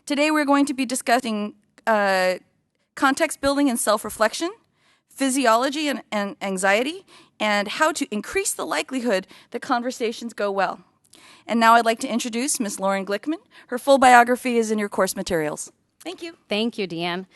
Today we're going to be discussing context building and self-reflection, physiology and anxiety, and how to increase the likelihood that conversations go well. And now I'd like to introduce Ms. Lauren Glickman. Her full biography is in your course materials. Thank you. Thank you, Deanne.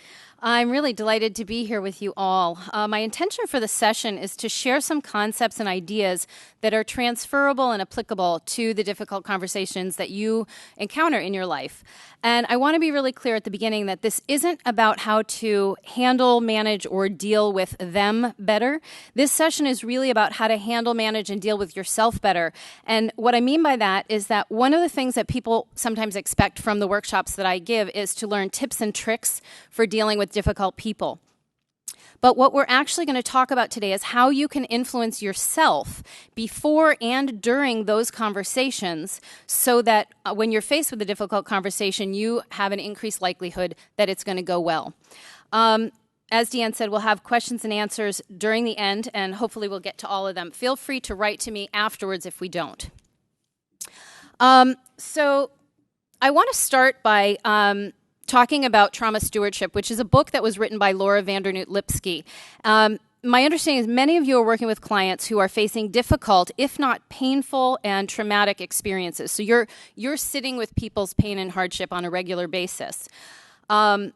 I'm really delighted to be here with you all. My intention for the session is to share some concepts and ideas that are transferable and applicable to the difficult conversations that you encounter in your life. And I want to be really clear at the beginning that this isn't about how to handle, manage, or deal with them better. This session is really about how to handle, manage, and deal with yourself better. And what I mean by that is that one of the things that people sometimes expect from the workshops that I give is to learn tips and tricks for dealing with difficult people. But what we're actually going to talk about today is how you can influence yourself before and during those conversations so that when you're faced with a difficult conversation, you have an increased likelihood that it's going to go well. As Deanne said, we'll have questions and answers during the end, and hopefully we'll get to all of them. Feel free to write to me afterwards if we don't. So I want to start by talking about trauma stewardship, which is a book that was written by Laura Vandernoot-Lipsky. My understanding is many of you are working with clients who are facing difficult, if not painful and traumatic experiences. So you're sitting with people's pain and hardship on a regular basis. The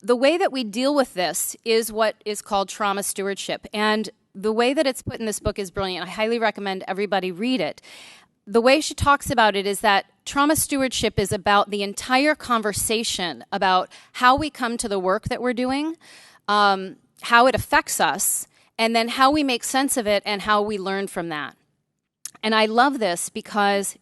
way that we deal with this is what is called trauma stewardship. And the way that it's put in this book is brilliant. I highly recommend everybody read it. The way she talks about it is that trauma stewardship is about the entire conversation about how we come to the work that we're doing, how it affects us, and then how we make sense of it and how we learn from that. And I love this because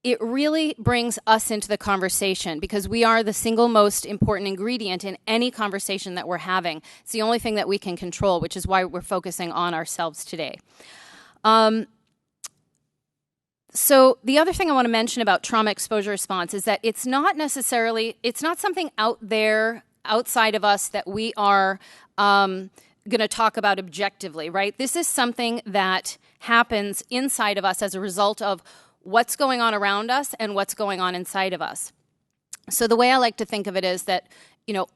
it really brings us into the conversation because we are the single most important ingredient in any conversation that we're having. It's the only thing that we can control, which is why we're focusing on ourselves today. So the other thing I want to mention about trauma exposure response is that it's not something out there, outside of us that we are going to talk about objectively, right? This is something that happens inside of us as a result of what's going on around us and what's going on inside of us. So the way I like to think of it is that,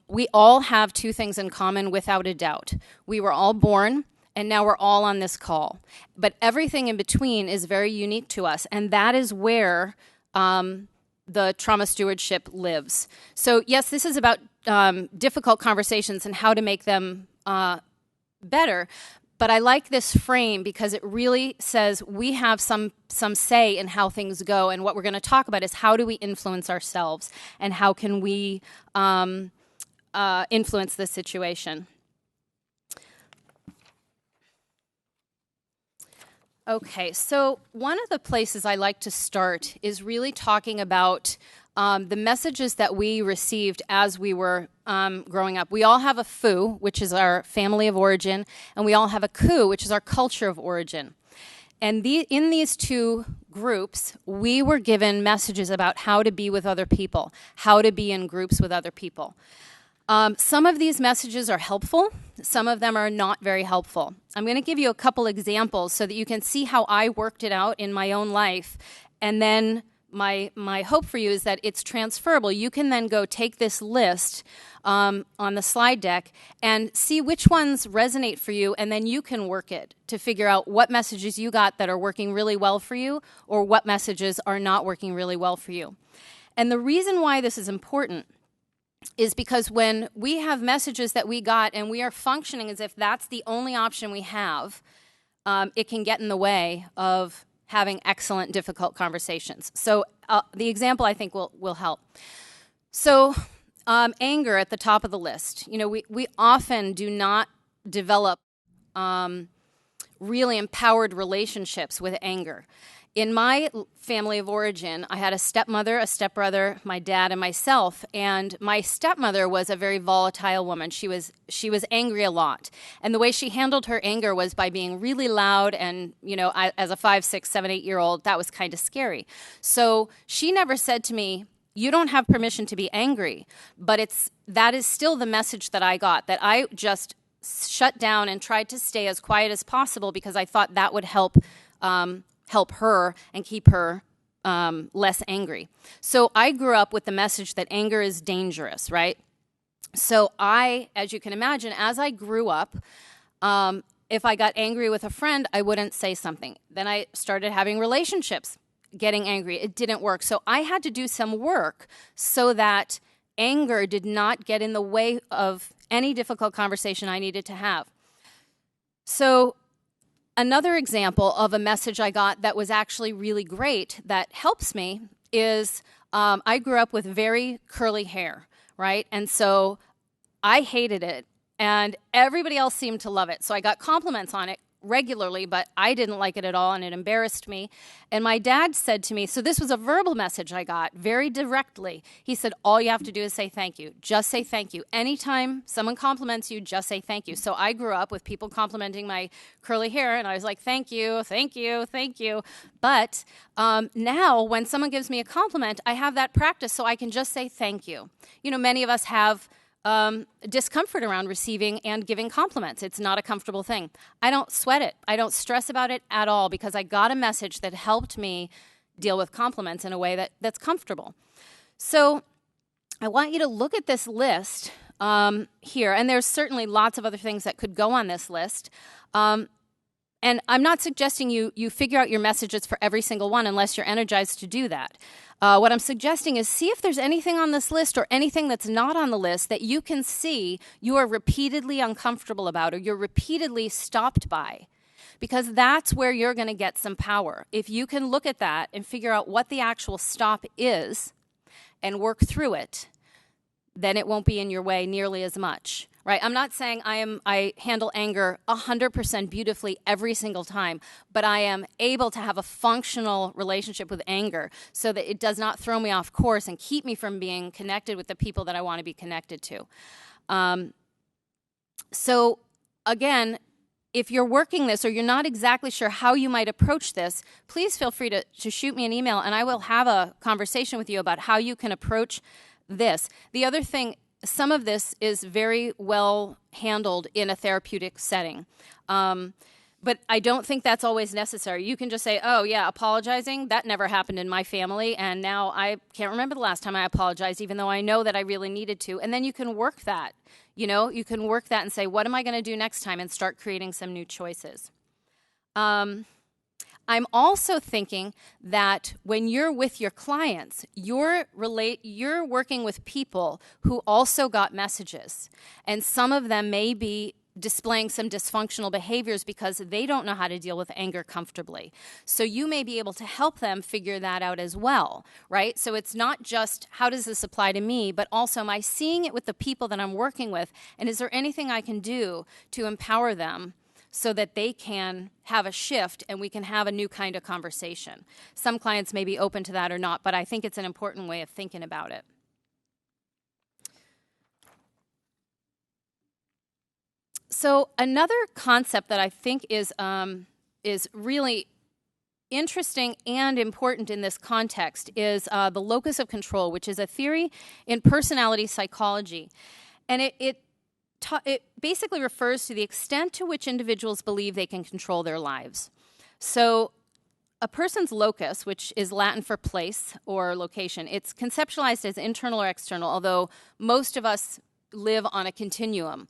we all have two things in common without a doubt. We were all born, and now we're all on this call. But everything in between is very unique to us, and that is where the trauma stewardship lives. So yes, this is about difficult conversations and how to make them better, but I like this frame because it really says we have some say in how things go, and what we're going to talk about is how do we influence ourselves, and how can we influence the situation. Okay, so one of the places I like to start is really talking about the messages that we received as we were growing up. We all have a FU, which is our family of origin, and we all have a KU, which is our culture of origin. And in these two groups, we were given messages about how to be with other people, how to be in groups with other people. Some of these messages are helpful. Some of them are not very helpful. I'm going to give you a couple examples so that you can see how I worked it out in my own life. And then my hope for you is that it's transferable. You can then go take this list on the slide deck and see which ones resonate for you, and then you can work it to figure out what messages you got that are working really well for you or what messages are not working really well for you. And the reason why this is important is because when we have messages that we got and we are functioning as if that's the only option we have, it can get in the way of having excellent, difficult conversations. So the example I think will help. So anger at the top of the list. We often do not develop really empowered relationships with anger. In my family of origin, I had a stepmother, a stepbrother, my dad, and myself. And my stepmother was a very volatile woman. She was angry a lot. And the way she handled her anger was by being really loud. And, as a 5, 6, 7, 8-year-old, that was kind of scary. So she never said to me, "You don't have permission to be angry." But that is still the message that I got, that I just shut down and tried to stay as quiet as possible because I thought that would help her and keep her less angry. So I grew up with the message that anger is dangerous, right? So as you can imagine, as I grew up, if I got angry with a friend, I wouldn't say something. Then I started having relationships, getting angry. It didn't work. So I had to do some work so that anger did not get in the way of any difficult conversation I needed to have. So another example of a message I got that was actually really great that helps me is I grew up with very curly hair, right? And so I hated it, and everybody else seemed to love it. So I got compliments on it regularly, but I didn't like it at all, and it embarrassed me. And my dad said to me, so this was a verbal message I got very directly. He said, all you have to do is say thank you. Just say thank you. Anytime someone compliments you, just say thank you. So I grew up with people complimenting my curly hair, and I was like, thank you, thank you, thank you. But now when someone gives me a compliment, I have that practice so I can just say thank you. You know, many of us have discomfort around receiving and giving compliments. It's not a comfortable thing. I don't sweat it. I don't stress about it at all because I got a message that helped me deal with compliments in a way that's comfortable. So I want you to look at this list here, and there's certainly lots of other things that could go on this list. And I'm not suggesting you figure out your messages for every single one unless you're energized to do that. What I'm suggesting is see if there's anything on this list or anything that's not on the list that you can see you are repeatedly uncomfortable about or you're repeatedly stopped by, because that's where you're going to get some power. If you can look at that and figure out what the actual stop is and work through it, then it won't be in your way nearly as much. Right? I'm not saying I handle anger 100% beautifully every single time, but I am able to have a functional relationship with anger so that it does not throw me off course and keep me from being connected with the people that I want to be connected to. So again, if you're working this or you're not exactly sure how you might approach this, please feel free to shoot me an email and I will have a conversation with you about how you can approach this. The other thing, some of this is very well handled in a therapeutic setting. But I don't think that's always necessary. You can just say, oh, yeah, apologizing, that never happened in my family, and now I can't remember the last time I apologized, even though I know that I really needed to. And then you can work that. You know, you can work that and say, what am I going to do next time, and start creating some new choices. I'm also thinking that when you're with your clients, you're working with people who also got messages. And some of them may be displaying some dysfunctional behaviors because they don't know how to deal with anger comfortably. So you may be able to help them figure that out as well, right? So it's not just how does this apply to me, but also am I seeing it with the people that I'm working with, and is there anything I can do to empower them so that they can have a shift and we can have a new kind of conversation. Some clients may be open to that or not, but I think it's an important way of thinking about it. So another concept that I think is really interesting and important in this context is the locus of control, which is a theory in personality psychology. And it basically refers to the extent to which individuals believe they can control their lives. So a person's locus, which is Latin for place or location, it's conceptualized as internal or external, although most of us live on a continuum.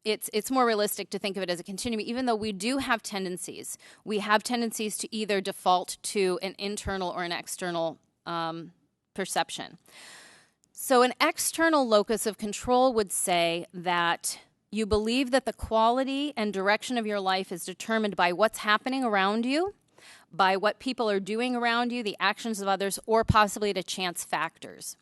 It's more realistic to think of it as a continuum, even though we do have tendencies. We have tendencies to either default to an internal or an external perception. So an external locus of control would say that you believe that the quality and direction of your life is determined by what's happening around you, by what people are doing around you, the actions of others, or possibly to chance factors.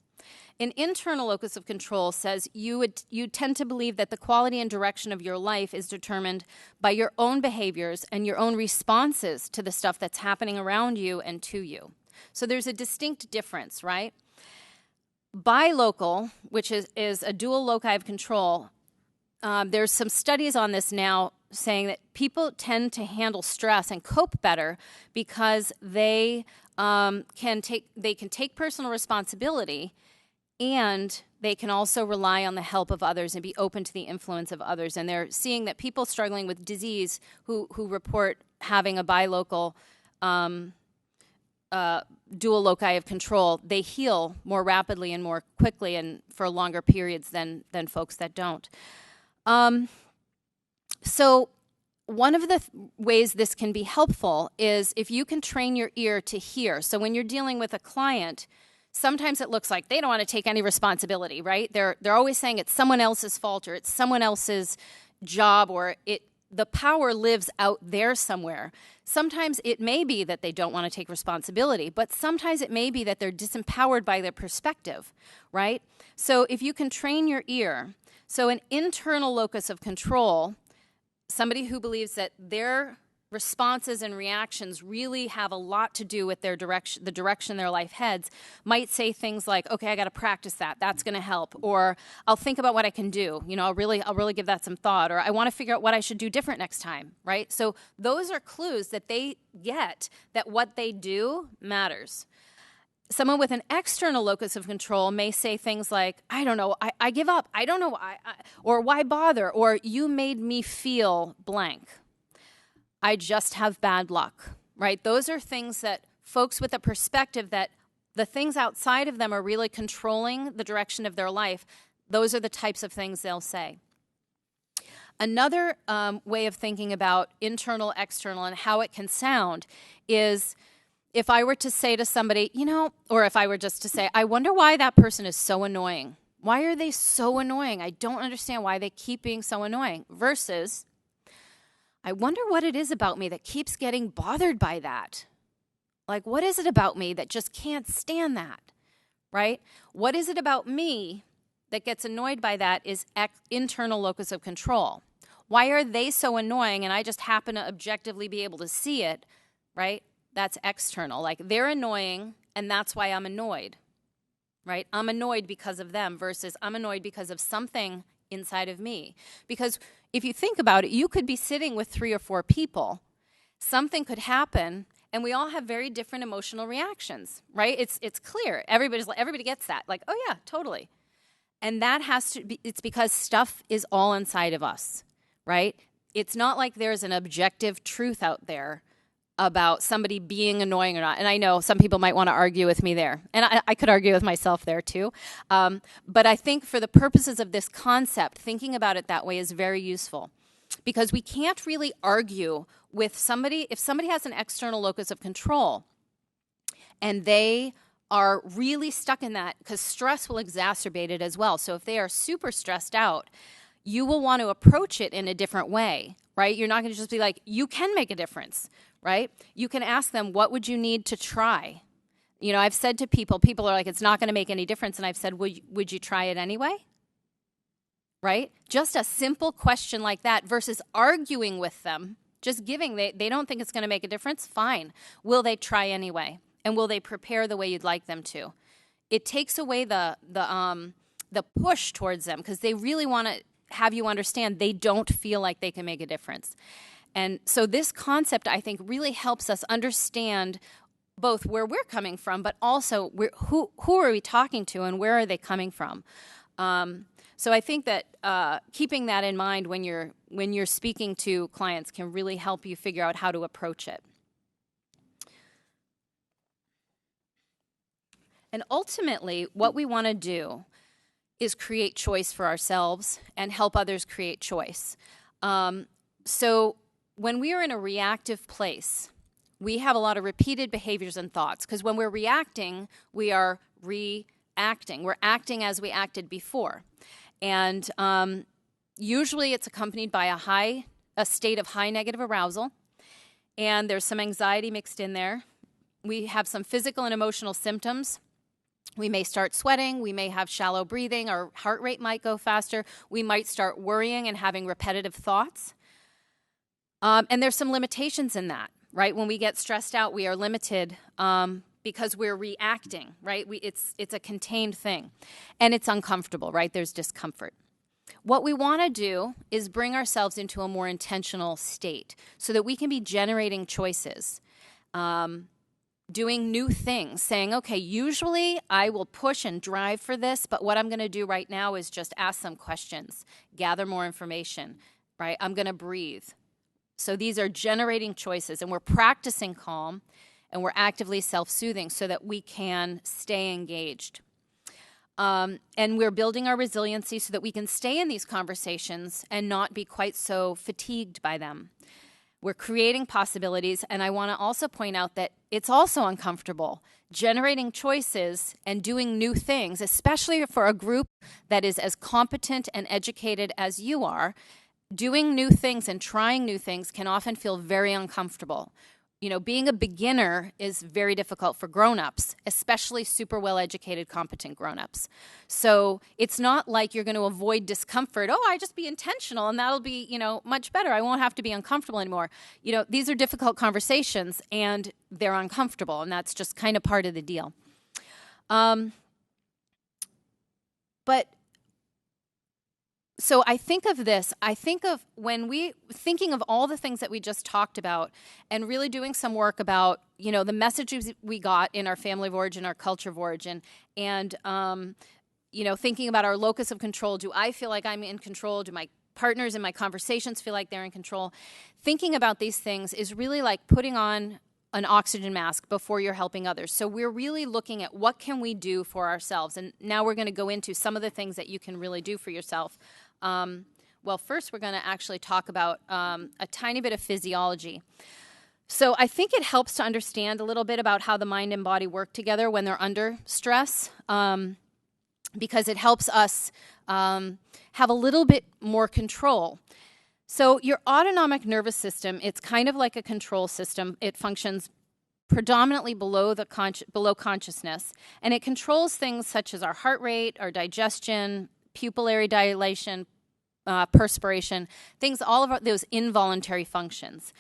An internal locus of control says you tend to believe that the quality and direction of your life is determined by your own behaviors and your own responses to the stuff that's happening around you and to you. So there's a distinct difference, right? Bilocal, which is a dual loci of control, there's some studies on this now saying that people tend to handle stress and cope better because they can take personal responsibility, and they can also rely on the help of others and be open to the influence of others. And they're seeing that people struggling with disease who report having a bilocal dual loci of control, they heal more rapidly and more quickly and for longer periods than folks that don't. So one of the ways this can be helpful is if you can train your ear to hear. So when you're dealing with a client, sometimes it looks like they don't want to take any responsibility, right? They're always saying it's someone else's fault or it's someone else's job, or the power lives out there somewhere. Sometimes it may be that they don't want to take responsibility, but sometimes it may be that they're disempowered by their perspective, right? So if you can train your ear, so an internal locus of control, somebody who believes that their responses and reactions really have a lot to do with the direction their life heads, might say things like, okay, I got to practice that. That's going to help. Or I'll think about what I can do. I'll really give that some thought. Or I want to figure out what I should do different next time, right? So those are clues that they get that what they do matters. Someone with an external locus of control may say things like, I don't know, I give up. I don't know why, or why bother? Or you made me feel blank. I just have bad luck, right? Those are things that folks with a perspective that the things outside of them are really controlling the direction of their life, those are the types of things they'll say. Another way of thinking about internal, external, and how it can sound is if I were to say to somebody, or if I were just to say, I wonder why that person is so annoying. Why are they so annoying? I don't understand why they keep being so annoying. Versus, I wonder what it is about me that keeps getting bothered by that. Like, what is it about me that just can't stand that, right? What is it about me that gets annoyed by that is internal locus of control. Why are they so annoying and I just happen to objectively be able to see it, right? That's external. Like, they're annoying and that's why I'm annoyed, right? I'm annoyed because of them versus I'm annoyed because of something inside of me. Because if you think about it, you could be sitting with 3 or 4 people. Something could happen, and we all have very different emotional reactions, right? It's clear. Everybody gets that. Like, oh yeah, totally. And that has to be, it's because stuff is all inside of us, right? It's not like there's an objective truth out there about somebody being annoying or not. And I know some people might want to argue with me there. And I could argue with myself there too. But I think for the purposes of this concept, thinking about it that way is very useful. Because we can't really argue with somebody, if somebody has an external locus of control and they are really stuck in that, because stress will exacerbate it as well. So if they are super stressed out, you will want to approach it in a different way, right? You're not going to just be like, you can make a difference, right? You can ask them, what would you need to try? I've said to people are like, it's not going to make any difference. And I've said, would you try it anyway? Right? Just a simple question like that versus arguing with them, just giving, they don't think it's going to make a difference, fine. Will they try anyway? And will they prepare the way you'd like them to? It takes away the push towards them because they really want to have you understand they don't feel like they can make a difference. And so this concept, I think, really helps us understand both where we're coming from, but also who are we talking to and where are they coming from? So I think that keeping that in mind when you're speaking to clients can really help you figure out how to approach it. And ultimately, what we want to do is create choice for ourselves and help others create choice. So when we are in a reactive place, we have a lot of repeated behaviors and thoughts, because when we're reacting, we are reacting. We're acting as we acted before. And usually it's accompanied by a state of high negative arousal, and there's some anxiety mixed in there. We have some physical and emotional symptoms. We may start sweating, we may have shallow breathing, our heart rate might go faster, we might start worrying and having repetitive thoughts. And there's some limitations in that, right? When we get stressed out, we are limited because we're reacting, right? It's a contained thing, and it's uncomfortable, right? There's discomfort. What we want to do is bring ourselves into a more intentional state so that we can be generating choices, doing new things, saying, okay, usually I will push and drive for this, but what I'm going to do right now is just ask some questions, gather more information, right? I'm going to breathe. So these are generating choices, and we're practicing calm, and we're actively self-soothing so that we can stay engaged. And we're building our resiliency so that we can stay in these conversations and not be quite so fatigued by them. We're creating possibilities, and I want to also point out that it's also uncomfortable. Generating choices and doing new things, especially for a group that is as competent and educated as you are, doing new things and trying new things can often feel very uncomfortable. You know, being a beginner is very difficult for grown-ups, especially super well-educated, competent grown-ups. So it's not like you're going to avoid discomfort. Oh, I just be intentional and that'll be, you know, much better. I won't have to be uncomfortable anymore. You know, these are difficult conversations and they're uncomfortable, and that's just kind of part of the deal. So I think of this, thinking of all the things that we just talked about and really doing some work about, you know, the messages we got in our family of origin, our culture of origin, and, you know, thinking about our locus of control. Do I feel like I'm in control? Do my partners in my conversations feel like they're in control? Thinking about these things is really like putting on an oxygen mask before you're helping others. So we're really looking at what can we do for ourselves. And now we're going to go into some of the things that you can really do for yourself. Well, first we're going to actually talk about a tiny bit of physiology. So I think it helps to understand a little bit about how the mind and body work together when they're under stress, because it helps us have a little bit more control. So your autonomic nervous system, it's kind of like a control system. It functions predominantly below consciousness, and it controls things such as our heart rate, our digestion, pupillary dilation, perspiration, things, all of those involuntary functions.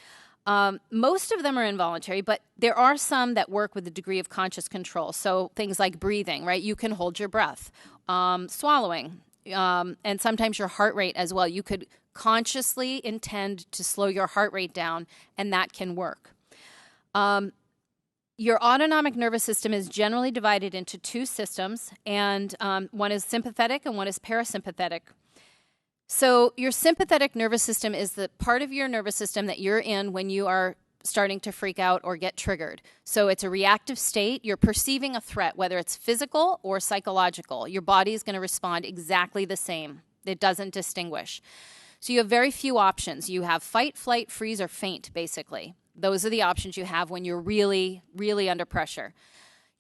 Most of them are involuntary, but there are some that work with a degree of conscious control. So things like breathing, right? You can hold your breath, swallowing, and sometimes your heart rate as well. You could consciously intend to slow your heart rate down, and that can work. Your autonomic nervous system is generally divided into two systems, and one is sympathetic and one is parasympathetic. So your sympathetic nervous system is the part of your nervous system that you're in when you are starting to freak out or get triggered. So it's a reactive state. You're perceiving a threat, whether it's physical or psychological. Your body is going to respond exactly the same. It doesn't distinguish. So you have very few options. You have fight, flight, freeze, or faint, basically. Those are the options you have when you're really, really under pressure.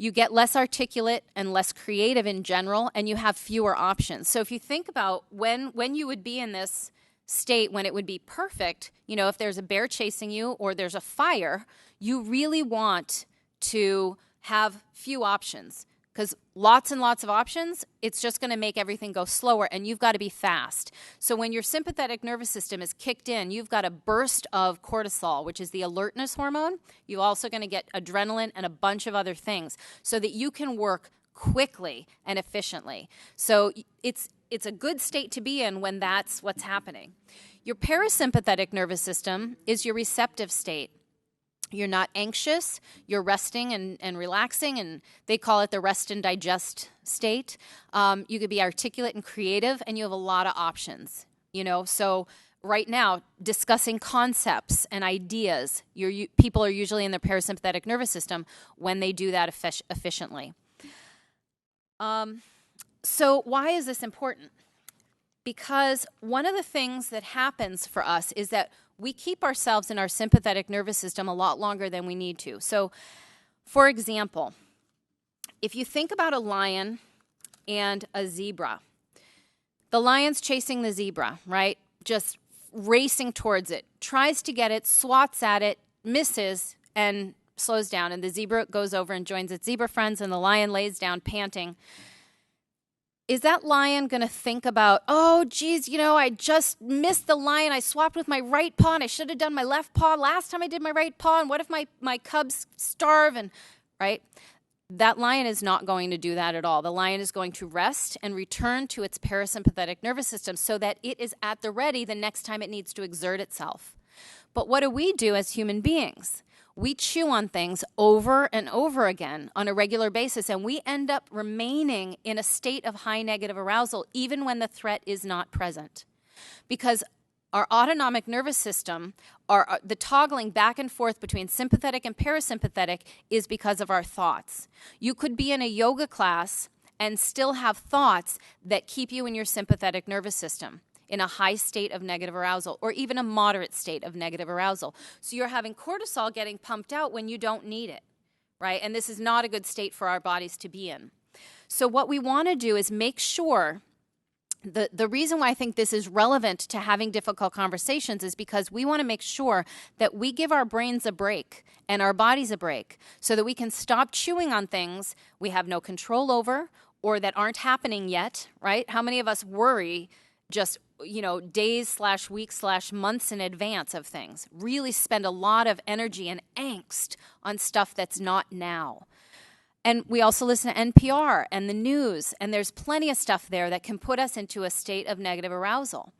You get less articulate and less creative in general, and you have fewer options. So if you think about when you would be in this state, when it would be perfect, you know, if there's a bear chasing you or there's a fire, you really want to have few options. Because lots and lots of options, it's just going to make everything go slower, and you've got to be fast. So when your sympathetic nervous system is kicked in, you've got a burst of cortisol, which is the alertness hormone. You're also going to get adrenaline and a bunch of other things so that you can work quickly and efficiently. So it's a good state to be in when that's what's happening. Your parasympathetic nervous system is your receptive state. You're not anxious, you're resting and relaxing, and they call it the rest and digest state. You could be articulate and creative, and you have a lot of options, you know. So right now, discussing concepts and ideas, people are usually in their parasympathetic nervous system when they do that efficiently. So why is this important? Because one of the things that happens for us is that we keep ourselves in our sympathetic nervous system a lot longer than we need to. So, for example, if you think about a lion and a zebra, the lion's chasing the zebra, right? Just racing towards it, tries to get it, swats at it, misses, and slows down. And the zebra goes over and joins its zebra friends, and the lion lays down panting. Is that lion going to think about, oh, geez, you know, I just missed the lion. I swapped with my right paw, and I should have done my left paw last time I did my right paw, and what if my cubs starve? And right? That lion is not going to do that at all. The lion is going to rest and return to its parasympathetic nervous system so that it is at the ready the next time it needs to exert itself. But what do we do as human beings? We chew on things over and over again on a regular basis, and we end up remaining in a state of high negative arousal even when the threat is not present. Because our autonomic nervous system, the toggling back and forth between sympathetic and parasympathetic is because of our thoughts. You could be in a yoga class and still have thoughts that keep you in your sympathetic nervous system in a high state of negative arousal, or even a moderate state of negative arousal. So you're having cortisol getting pumped out when you don't need it, right? And this is not a good state for our bodies to be in. So what we want to do is make sure, the reason why I think this is relevant to having difficult conversations is because we want to make sure that we give our brains a break and our bodies a break so that we can stop chewing on things we have no control over or that aren't happening yet, right? How many of us worry just, days/weeks/months in advance of things? Really spend a lot of energy and angst on stuff that's not now. And we also listen to NPR and the news, and there's plenty of stuff there that can put us into a state of negative arousal.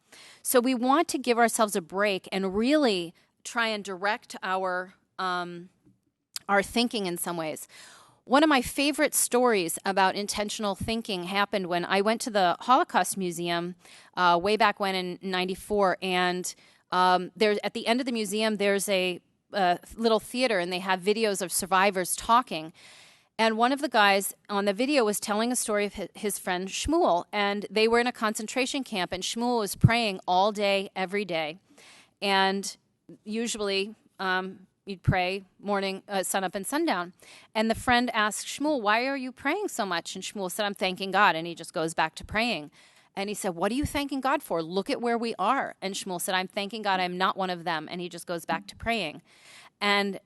So we want to give ourselves a break and really try and direct our thinking in some ways. One of my favorite stories about intentional thinking happened when I went to the Holocaust Museum way back when in '94, and at the end of the museum there's a little theater, and they have videos of survivors talking. And one of the guys on the video was telling a story of his friend Shmuel, and they were in a concentration camp, and Shmuel was praying all day, every day, and usually you'd pray morning, sunup, and sundown. And the friend asked Shmuel, "Why are you praying so much?" And Shmuel said, "I'm thanking God." And he just goes back to praying. And he said, "What are you thanking God for? Look at where we are." And Shmuel said, "I'm thanking God I'm not one of them." And he just goes back to praying. And,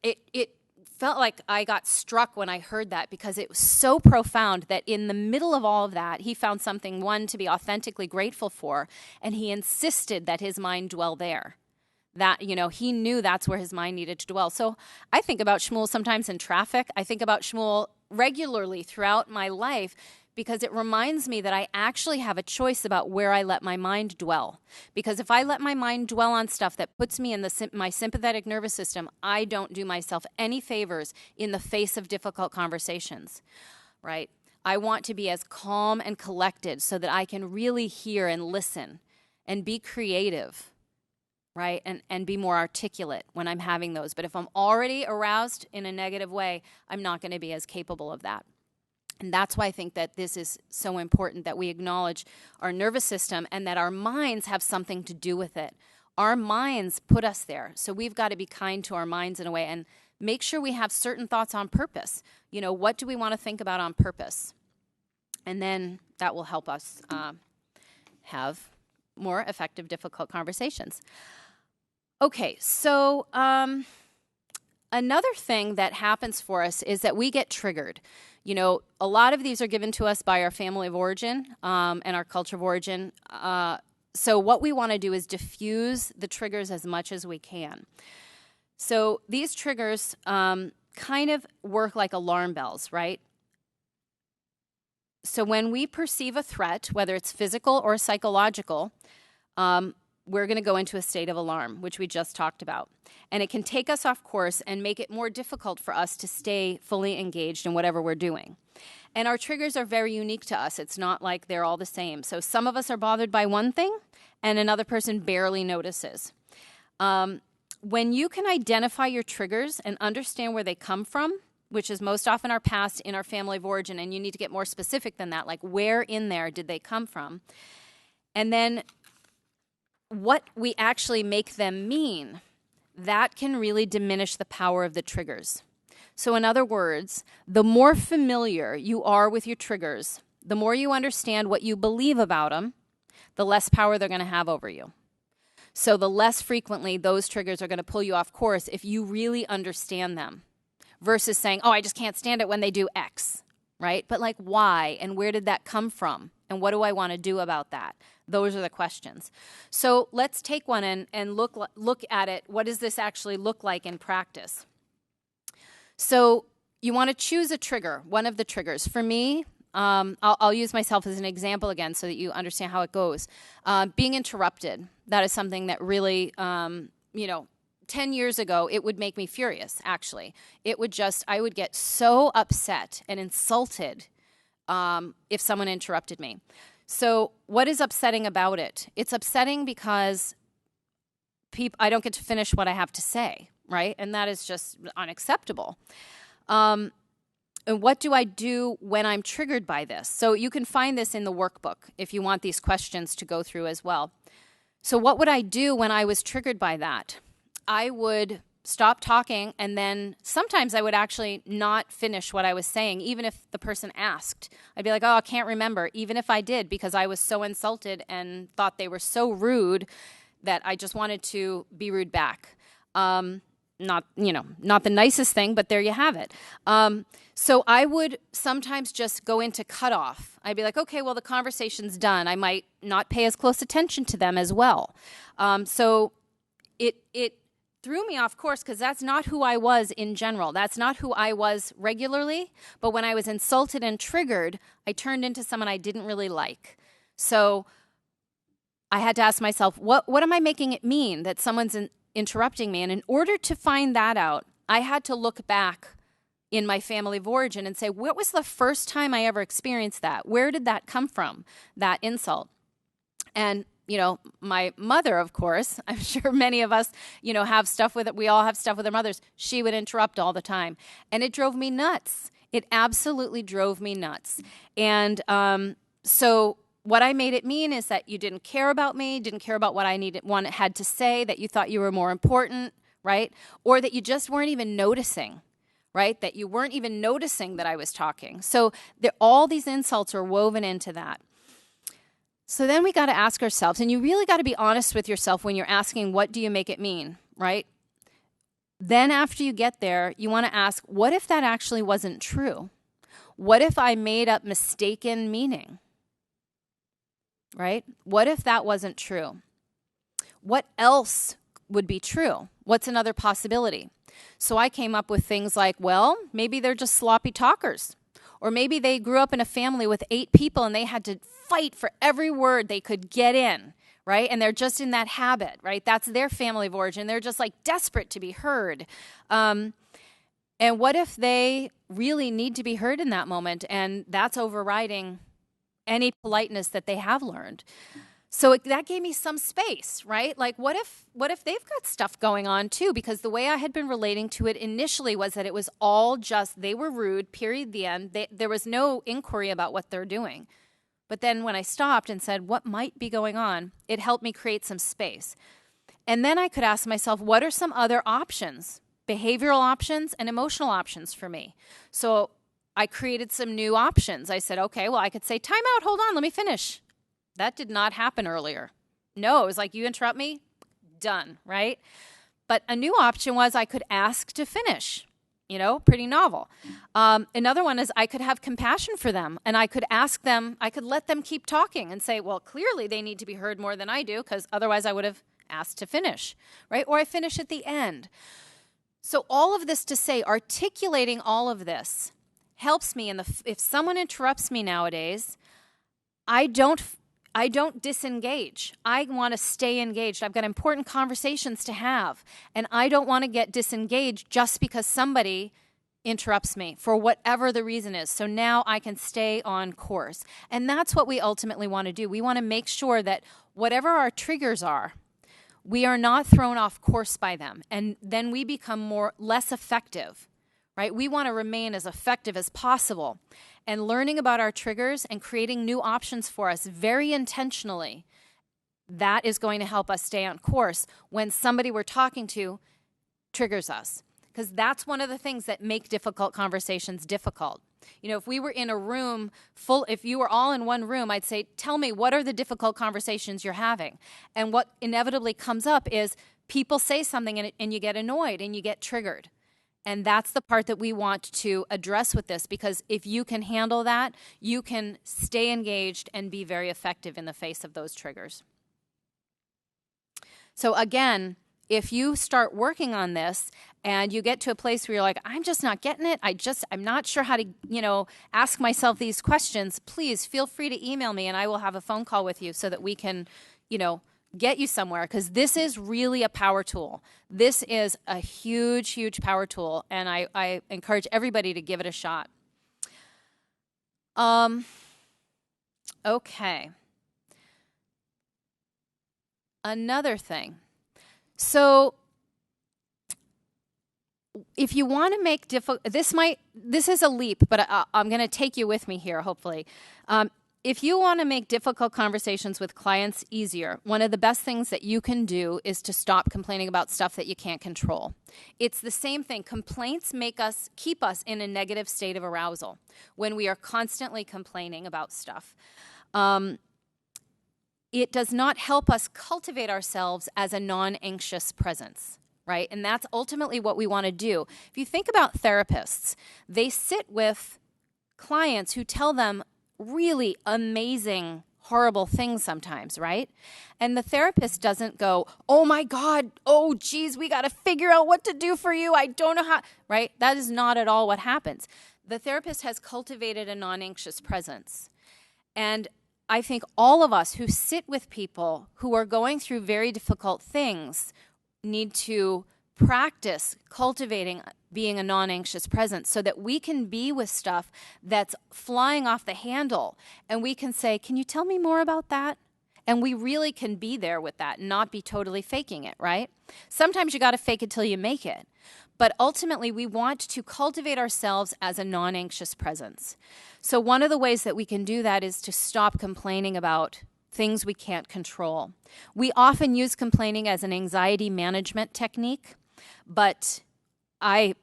it felt like I got struck when I heard that, because it was so profound that in the middle of all of that, he found something, one, to be authentically grateful for, and he insisted that his mind dwell there. That, he knew that's where his mind needed to dwell. So I think about Shmuel sometimes in traffic. I think about Shmuel regularly throughout my life, because it reminds me that I actually have a choice about where I let my mind dwell. Because if I let my mind dwell on stuff that puts me in my sympathetic nervous system, I don't do myself any favors in the face of difficult conversations, right? I want to be as calm and collected so that I can really hear and listen and be creative, right? And be more articulate when I'm having those. But if I'm already aroused in a negative way, I'm not going to be as capable of that. And that's why I think that this is so important, that we acknowledge our nervous system and that our minds have something to do with it. Our minds put us there. So we've got to be kind to our minds in a way and make sure we have certain thoughts on purpose. What do we want to think about on purpose? And then that will help us have more effective, difficult conversations. Okay, so another thing that happens for us is that we get triggered. A lot of these are given to us by our family of origin and our culture of origin. So what we want to do is diffuse the triggers as much as we can. So these triggers kind of work like alarm bells, right? So when we perceive a threat, whether it's physical or psychological, we're going to go into a state of alarm, which we just talked about. And it can take us off course and make it more difficult for us to stay fully engaged in whatever we're doing. And our triggers are very unique to us. It's not like they're all the same. So some of us are bothered by one thing, and another person barely notices. When you can identify your triggers and understand where they come from, which is most often our past in our family of origin, and you need to get more specific than that, like where in there did they come from? And then what we actually make them mean, that can really diminish the power of the triggers. So in other words, the more familiar you are with your triggers, the more you understand what you believe about them, the less power they're going to have over you. So the less frequently those triggers are going to pull you off course if you really understand them, versus saying, "Oh, I just can't stand it when they do X," right? But like, why? And where did that come from? And what do I want to do about that? Those are the questions. So let's take one and look at it. What does this actually look like in practice? So you want to choose a trigger, one of the triggers. For me, I'll use myself as an example again so that you understand how it goes. Being interrupted, that is something that really, 10 years ago, it would make me furious, actually. I would get so upset and insulted if someone interrupted me. So what is upsetting about it? It's upsetting because I don't get to finish what I have to say, right? And that is just unacceptable. And what do I do when I'm triggered by this? So you can find this in the workbook if you want these questions to go through as well. So what would I do when I was triggered by that? I would stop talking, and then sometimes I would actually not finish what I was saying, even if the person asked. I'd be like, oh, I can't remember, even if I did, because I was so insulted and thought they were so rude that I just wanted to be rude back. Not the nicest thing, but there you have it. So I would sometimes just go into cutoff. I'd be like, okay, well, the conversation's done. I might not pay as close attention to them as well. So it threw me off course because that's not who I was in general. That's not who I was regularly. But when I was insulted and triggered, I turned into someone I didn't really like. So I had to ask myself, what am I making it mean that someone's interrupting me? And in order to find that out, I had to look back in my family of origin and say, what was the first time I ever experienced that? Where did that come from, that insult? And my mother, of course, I'm sure many of us, have stuff with it. We all have stuff with our mothers. She would interrupt all the time. And it drove me nuts. It absolutely drove me nuts. And so what I made it mean is that you didn't care about me, didn't care about what I had to say, that you thought you were more important, right? Or that you just weren't even noticing, right? That you weren't even noticing that I was talking. So all these insults are woven into that. So then we got to ask ourselves, and you really got to be honest with yourself when you're asking, what do you make it mean, right? Then after you get there, you want to ask, what if that actually wasn't true? What if I made up mistaken meaning, right? What if that wasn't true? What else would be true? What's another possibility? So I came up with things like, well, maybe they're just sloppy talkers. Or maybe they grew up in a family with 8 people and they had to fight for every word they could get in, right? And they're just in that habit, right? That's their family of origin. They're just like desperate to be heard. And what if they really need to be heard in that moment and that's overriding any politeness that they have learned? So that gave me some space, right? Like, what if they've got stuff going on too? Because the way I had been relating to it initially was that it was all just, they were rude, period, the end. There was no inquiry about what they're doing. But then when I stopped and said, what might be going on, it helped me create some space. And then I could ask myself, what are some other options, behavioral options and emotional options for me? So I created some new options. I said, okay, well, I could say, time out, hold on, let me finish. That did not happen earlier. No, it was like, you interrupt me, done, right? But a new option was I could ask to finish, pretty novel. Another one is I could have compassion for them, and I could ask them, I could let them keep talking and say, well, clearly they need to be heard more than I do, because otherwise I would have asked to finish, right? Or I finish at the end. So all of this to say, articulating all of this helps me. If someone interrupts me nowadays, I don't disengage. I want to stay engaged. I've got important conversations to have, and I don't want to get disengaged just because somebody interrupts me for whatever the reason is. So now I can stay on course. And that's what we ultimately want to do. We want to make sure that whatever our triggers are, we are not thrown off course by them, and then we become less effective, right? We want to remain as effective as possible. And learning about our triggers and creating new options for us very intentionally, that is going to help us stay on course when somebody we're talking to triggers us. Because that's one of the things that make difficult conversations difficult. If we were in a room if you were all in one room, I'd say, tell me, what are the difficult conversations you're having? And what inevitably comes up is people say something and you get annoyed and you get triggered. And that's the part that we want to address with this, because if you can handle that, you can stay engaged and be very effective in the face of those triggers. So again, if you start working on this and you get to a place where you're like, I'm just not getting it, I'm not sure how to, ask myself these questions, please feel free to email me and I will have a phone call with you so that we can, get you somewhere, because this is really a power tool. This is a huge, huge power tool, and I encourage everybody to give it a shot. Okay. Another thing. So if you want to make this is a leap, but I'm going to take you with me here, hopefully. If you want to make difficult conversations with clients easier, one of the best things that you can do is to stop complaining about stuff that you can't control. It's the same thing. Complaints keep us in a negative state of arousal when we are constantly complaining about stuff. It does not help us cultivate ourselves as a non-anxious presence, right? And that's ultimately what we want to do. If you think about therapists, they sit with clients who tell them really amazing, horrible things sometimes, right? And the therapist doesn't go, oh my God, oh geez, we got to figure out what to do for you. I don't know how, right? That is not at all what happens. The therapist has cultivated a non-anxious presence. And I think all of us who sit with people who are going through very difficult things need to practice cultivating being a non-anxious presence so that we can be with stuff that's flying off the handle and we can say, can you tell me more about that? And we really can be there with that and not be totally faking it, right? Sometimes you got to fake it till you make it. But ultimately, we want to cultivate ourselves as a non-anxious presence. So one of the ways that we can do that is to stop complaining about things we can't control. We often use complaining as an anxiety management technique, but I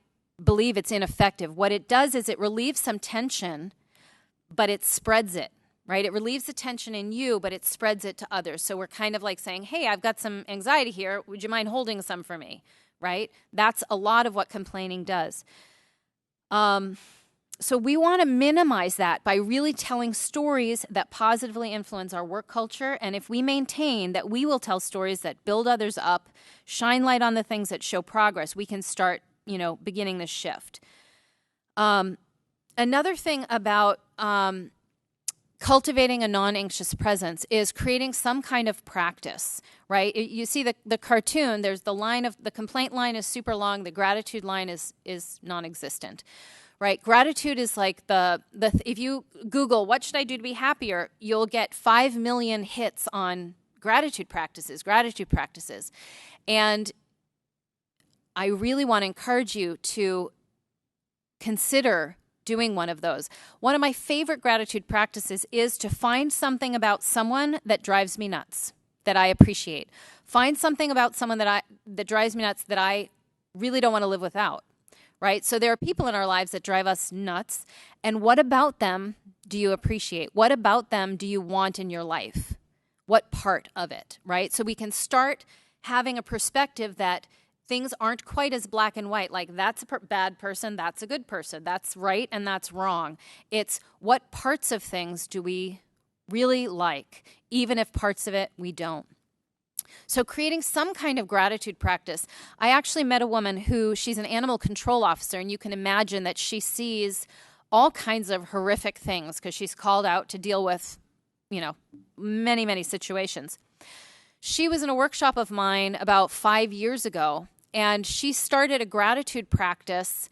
believe it's ineffective. What it does is it relieves some tension, but it spreads it, right? It relieves the tension in you, but it spreads it to others. So we're kind of like saying, hey, I've got some anxiety here. Would you mind holding some for me, right? That's a lot of what complaining does. So we want to minimize that by really telling stories that positively influence our work culture. And if we maintain that we will tell stories that build others up, shine light on the things that show progress, we can start, beginning this shift. Another thing about cultivating a non-anxious presence is creating some kind of practice, right? You see the cartoon, there's the complaint line is super long, the gratitude line is non-existent. Right, gratitude is like if you Google what should I do to be happier, you'll get 5 million hits on gratitude practices. And I really want to encourage you to consider doing one of those. One of my favorite gratitude practices is to find something about someone that drives me nuts, that I appreciate. Find something about someone that drives me nuts that I really don't want to live without. Right? So there are people in our lives that drive us nuts. And what about them do you appreciate? What about them do you want in your life? What part of it, right? So we can start having a perspective that things aren't quite as black and white, like that's a bad person, that's a good person, that's right and that's wrong. It's what parts of things do we really like, even if parts of it we don't. So creating some kind of gratitude practice. I actually met a woman she's an animal control officer, and you can imagine that she sees all kinds of horrific things because she's called out to deal with, many, many situations. She was in a workshop of mine about 5 years ago, and she started a gratitude practice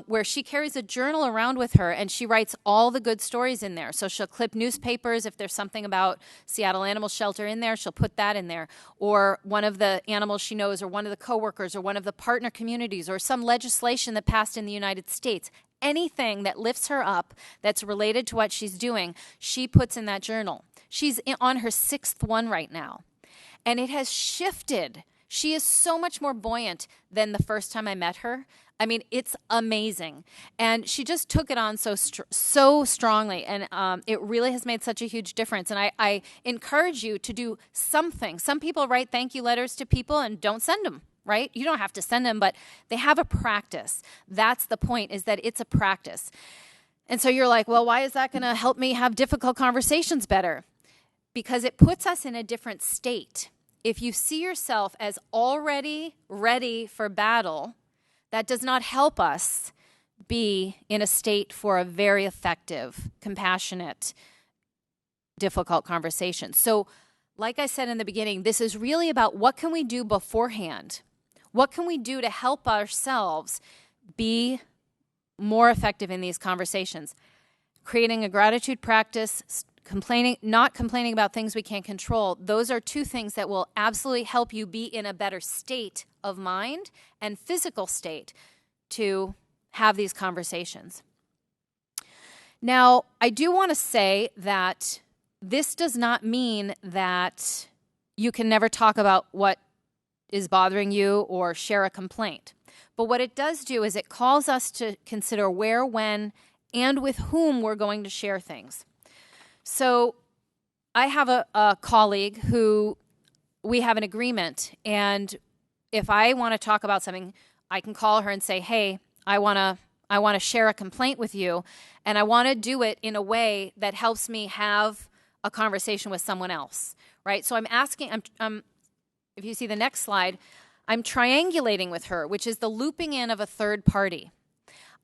where she carries a journal around with her and she writes all the good stories in there. So she'll clip newspapers. If there's something about Seattle Animal Shelter in there, she'll put that in there. Or one of the animals she knows, or one of the coworkers, or one of the partner communities, or some legislation that passed in the United States. Anything that lifts her up that's related to what she's doing, she puts in that journal. She's on her 6th one right now. And it has shifted. She is so much more buoyant than the first time I met her. I mean, it's amazing. And she just took it on so strongly. And it really has made such a huge difference. And I encourage you to do something. Some people write thank you letters to people and don't send them, right? You don't have to send them, but they have a practice. That's the point, is that it's a practice. And so you're like, well, why is that going to help me have difficult conversations better? Because it puts us in a different state. If you see yourself as already ready for battle, that does not help us be in a state for a very effective, compassionate, difficult conversation. So, like I said in the beginning, this is really about what can we do beforehand? What can we do to help ourselves be more effective in these conversations? Creating a gratitude practice, not complaining about things we can't control, those are two things that will absolutely help you be in a better state of mind and physical state to have these conversations. Now, I do want to say that this does not mean that you can never talk about what is bothering you or share a complaint. But what it does do is it calls us to consider where, when, and with whom we're going to share things. So I have a colleague who we have an agreement, and if I want to talk about something, I can call her and say, hey, I want to share a complaint with you, and I want to do it in a way that helps me have a conversation with someone else, right? So I'm asking, if you see the next slide, I'm triangulating with her, which is the looping in of a third party.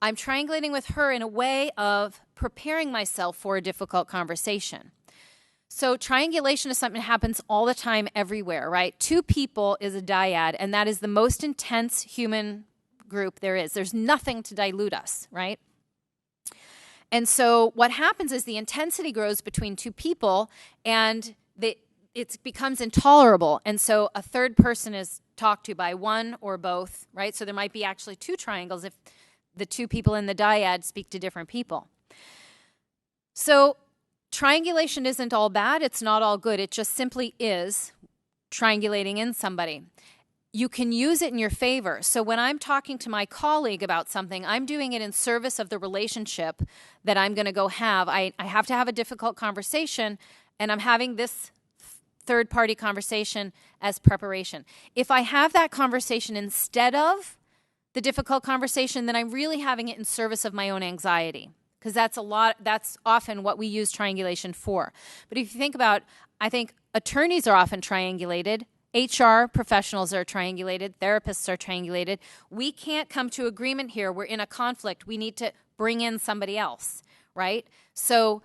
I'm triangulating with her in a way of preparing myself for a difficult conversation. So triangulation is something that happens all the time everywhere, right? Two people is a dyad, and that is the most intense human group there is. There's nothing to dilute us, right? And so what happens is the intensity grows between two people, and it becomes intolerable. And so a third person is talked to by one or both, right? So there might be actually two triangles if the two people in the dyad speak to different people. So triangulation isn't all bad. It's not all good. It just simply is triangulating in somebody. You can use it in your favor. So when I'm talking to my colleague about something, I'm doing it in service of the relationship that I'm going to go have. I have to have a difficult conversation, and I'm having this third-party conversation as preparation. If I have that conversation instead of the difficult conversation, then I'm really having it in service of my own anxiety, because that's often what we use triangulation for. But if you think about, I think attorneys are often triangulated, HR professionals are triangulated, therapists are triangulated. We can't come to agreement here. We're in a conflict. We need to bring in somebody else, right? So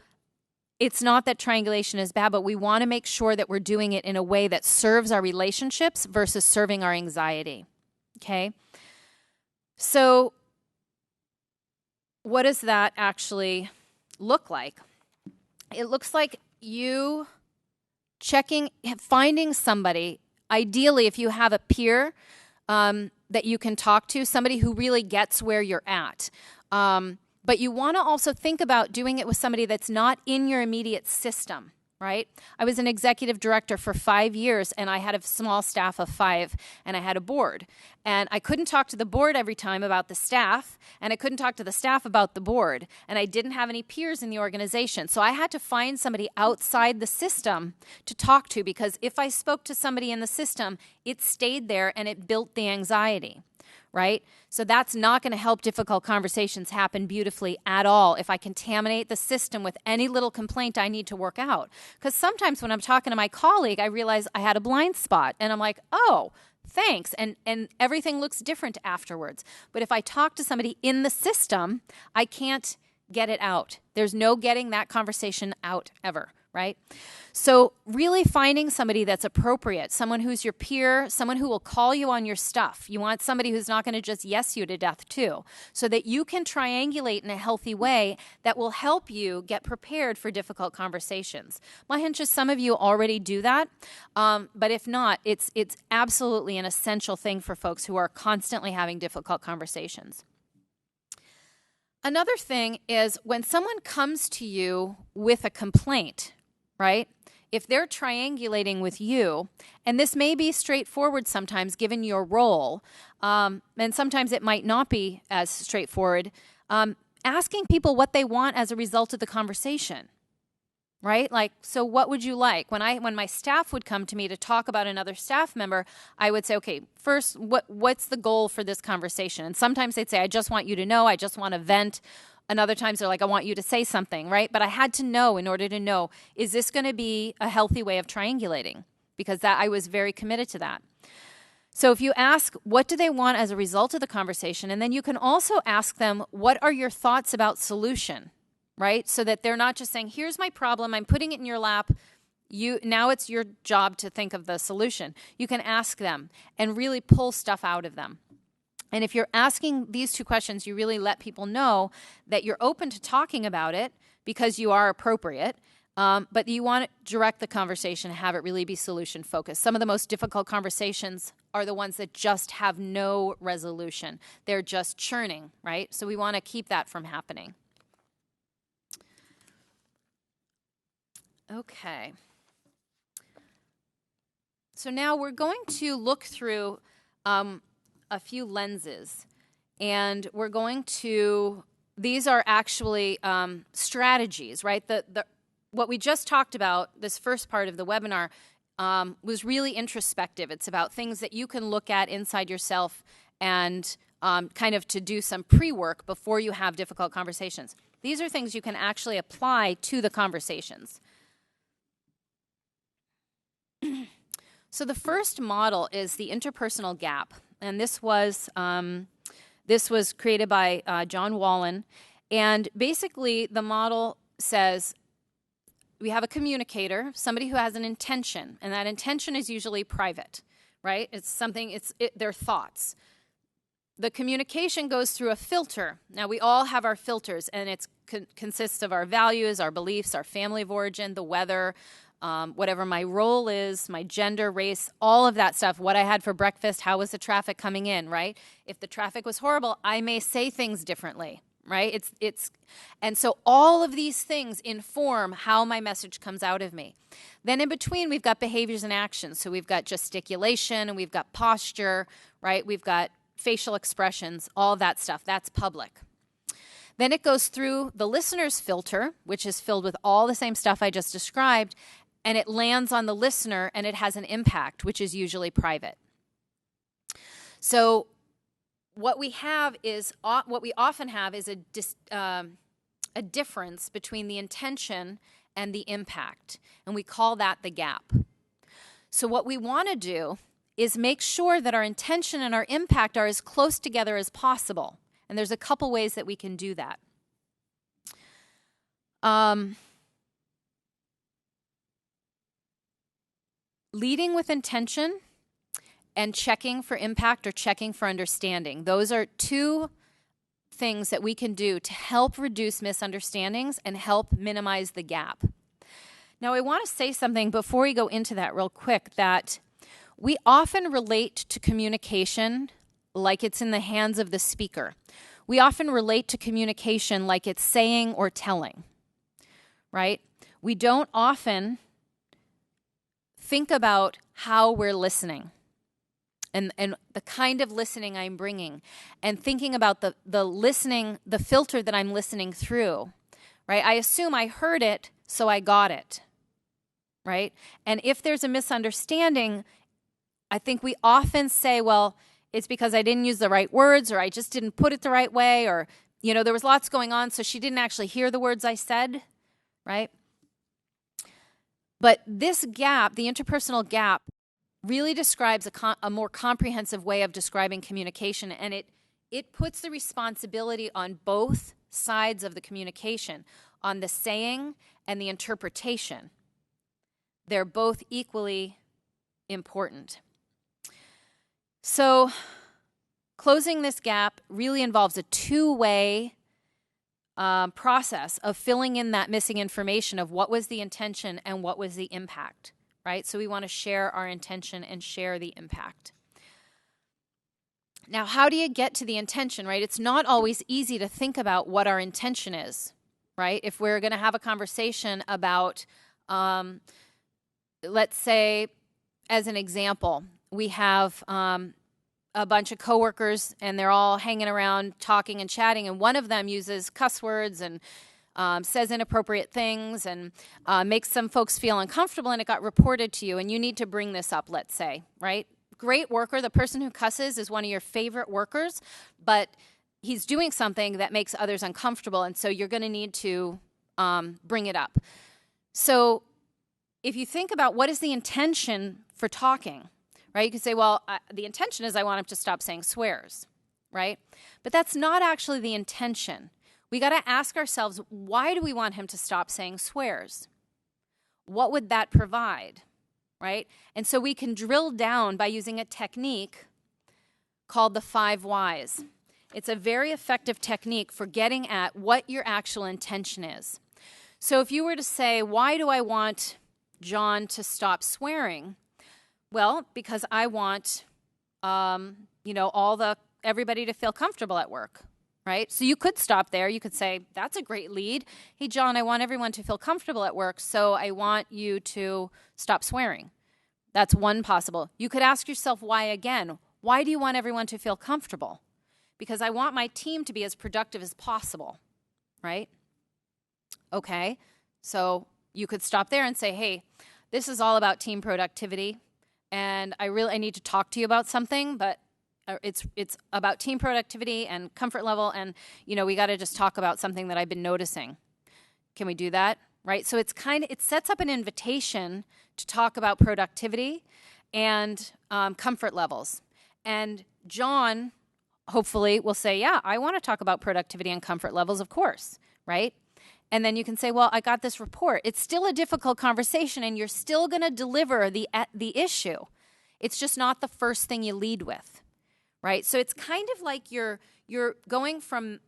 it's not that triangulation is bad, but we want to make sure that we're doing it in a way that serves our relationships versus serving our anxiety, okay? So what does that actually look like? It looks like you finding somebody, ideally if you have a peer that you can talk to, somebody who really gets where you're at. But you want to also think about doing it with somebody that's not in your immediate system, right? I was an executive director for 5 years, and I had a small staff of 5, and I had a board. And I couldn't talk to the board every time about the staff, and I couldn't talk to the staff about the board, and I didn't have any peers in the organization. So I had to find somebody outside the system to talk to, because if I spoke to somebody in the system, it stayed there and it built the anxiety, right? So that's not going to help difficult conversations happen beautifully at all if I contaminate the system with any little complaint I need to work out. Because sometimes when I'm talking to my colleague, I realize I had a blind spot, and I'm like, oh, thanks, and everything looks different afterwards. But if I talk to somebody in the system, I can't get it out. There's no getting that conversation out ever, right? So really finding somebody that's appropriate, someone who's your peer, someone who will call you on your stuff. You want somebody who's not going to just yes you to death too, so that you can triangulate in a healthy way that will help you get prepared for difficult conversations. My hunch is some of you already do that, but if not, it's absolutely an essential thing for folks who are constantly having difficult conversations. Another thing is when someone comes to you with a complaint, right? If they're triangulating with you, and this may be straightforward sometimes given your role, and sometimes it might not be as straightforward, asking people what they want as a result of the conversation, right? Like, so what would you like? When my staff would come to me to talk about another staff member, I would say, okay, first, what's the goal for this conversation? And sometimes they'd say, I just want you to know, I just want to vent. And other times they're like, I want you to say something, right? But I had to know, in order to know, is this going to be a healthy way of triangulating? Because I was very committed to that. So if you ask, what do they want as a result of the conversation? And then you can also ask them, what are your thoughts about solution, right? So that they're not just saying, here's my problem, I'm putting it in your lap. Now it's your job to think of the solution. You can ask them and really pull stuff out of them. And if you're asking these two questions, you really let people know that you're open to talking about it because you are appropriate, But you want to direct the conversation, have it really be solution focused. Some of the most difficult conversations are the ones that just have no resolution. They're just churning, right? So we want to keep that from happening. Okay. So now we're going to look through a few lenses, and we're going to, these are actually strategies, right? What we just talked about, this first part of the webinar, was really introspective. It's about things that you can look at inside yourself and kind of to do some pre-work before you have difficult conversations. These are things you can actually apply to the conversations. So the first model is the interpersonal gap, and this was created by John Wallen, and basically the model says we have a communicator, somebody who has an intention, and that intention is usually private, right? It's something, their thoughts. The communication goes through a filter. Now, we all have our filters, and it consists of our values, our beliefs, our family of origin, the weather, whatever my role is, my gender, race, all of that stuff, what I had for breakfast, how was the traffic coming in, right? If the traffic was horrible, I may say things differently, right? And so all of these things inform how my message comes out of me. Then in between, we've got behaviors and actions. So we've got gesticulation, and we've got posture, right? We've got facial expressions, all that stuff. That's public. Then it goes through the listener's filter, which is filled with all the same stuff I just described, and it lands on the listener, and it has an impact, which is usually private. So what we often have is a difference between the intention and the impact, and we call that the gap. So what we want to do is make sure that our intention and our impact are as close together as possible. And there's a couple ways that we can do that. Leading with intention and checking for impact or checking for understanding. Those are two things that we can do to help reduce misunderstandings and help minimize the gap. Now, I want to say something before we go into that real quick, that we often relate to communication like it's in the hands of the speaker. We often relate to communication like it's saying or telling, right? We don't often think about how we're listening and the kind of listening I'm bringing, and thinking about the listening, the filter that I'm listening through, right? I assume I heard it, so I got it, right? And if there's a misunderstanding, I think we often say, well, it's because I didn't use the right words, or I just didn't put it the right way, or, you know, there was lots going on, so she didn't actually hear the words I said, right? But this gap, the interpersonal gap, really describes a more comprehensive way of describing communication, and it puts the responsibility on both sides of the communication, on the saying and the interpretation. They're both equally important. So closing this gap really involves a two-way process of filling in that missing information of what was the intention and what was the impact, right? So we want to share our intention and share the impact. Now, how do you get to the intention, right? It's not always easy to think about what our intention is, right? If we're going to have a conversation about, let's say, as an example, we have a bunch of coworkers, and they're all hanging around talking and chatting, and one of them uses cuss words and says inappropriate things and makes some folks feel uncomfortable, and it got reported to you, and you need to bring this up, let's say, right? Great worker, the person who cusses is one of your favorite workers, but he's doing something that makes others uncomfortable, and so you're going to need to bring it up. So if you think about what is the intention for talking, right? You could say, well, the intention is I want him to stop saying swears, right? But that's not actually the intention. We got to ask ourselves, why do we want him to stop saying swears? What would that provide, right? And so we can drill down by using a technique called the 5 whys. It's a very effective technique for getting at what your actual intention is. So if you were to say, why do I want John to stop swearing? Well, because I want, everybody to feel comfortable at work, right? So you could stop there. You could say, that's a great lead. Hey, John, I want everyone to feel comfortable at work, so I want you to stop swearing. That's one possible. You could ask yourself why again. Why do you want everyone to feel comfortable? Because I want my team to be as productive as possible, right? Okay, so you could stop there and say, hey, this is all about team productivity, and I need to talk to you about something, but it's about team productivity and comfort level, and we got to just talk about something that I've been noticing. Can we do that? Right? So it sets up an invitation to talk about productivity and comfort levels. And John, hopefully, will say, yeah, I want to talk about productivity and comfort levels, of course, right? And then you can say, well, I got this report. It's still a difficult conversation, and you're still going to deliver the issue. It's just not the first thing you lead with, right? So it's kind of like you're going from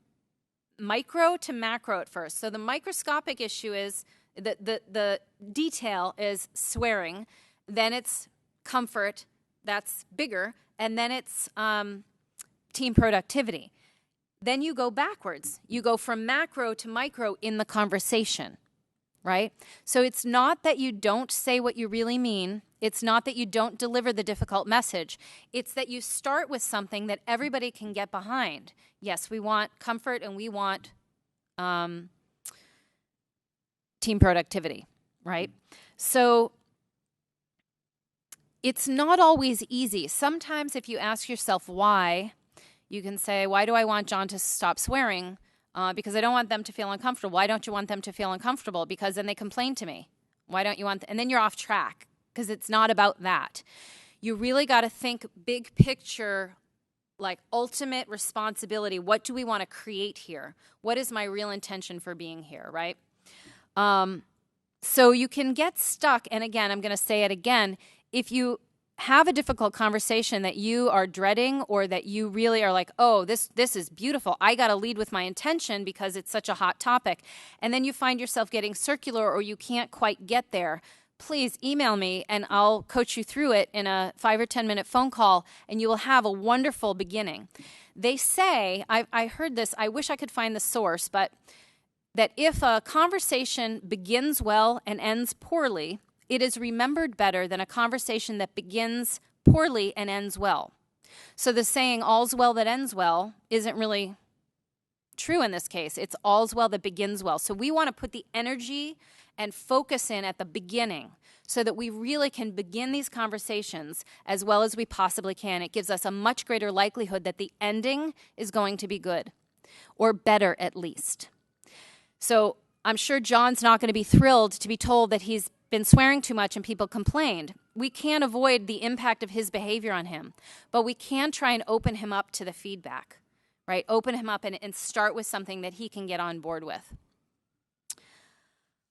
micro to macro at first. So the microscopic issue is the detail is swearing, then it's comfort, that's bigger, and then it's team productivity. Then you go backwards. You go from macro to micro in the conversation, right? So it's not that you don't say what you really mean. It's not that you don't deliver the difficult message. It's that you start with something that everybody can get behind. Yes, we want comfort and we want team productivity, right? So it's not always easy. Sometimes if you ask yourself why, you can say, why do I want John to stop swearing? Because I don't want them to feel uncomfortable. Why don't you want them to feel uncomfortable? Because then they complain to me. Why don't you want and then you're off track, because it's not about that. You really got to think big picture, like ultimate responsibility. What do we want to create here? What is my real intention for being here, right? So you can get stuck, and again, I'm going to say it again, if you have a difficult conversation that you are dreading, or that you really are like, oh, this is beautiful, I got to lead with my intention because it's such a hot topic, and then you find yourself getting circular or you can't quite get there, please email me and I'll coach you through it in a 5 or 10 minute phone call, and you will have a wonderful beginning. They say, I heard this, I wish I could find the source, but that if a conversation begins well and ends poorly, it is remembered better than a conversation that begins poorly and ends well. So the saying, all's well that ends well, isn't really true in this case. It's all's well that begins well. So we want to put the energy and focus in at the beginning so that we really can begin these conversations as well as we possibly can. It gives us a much greater likelihood that the ending is going to be good, or better at least. So I'm sure John's not going to be thrilled to be told that he's been swearing too much and people complained. We can't avoid the impact of his behavior on him, but we can try and open him up to the feedback, right? Open him up and start with something that he can get on board with.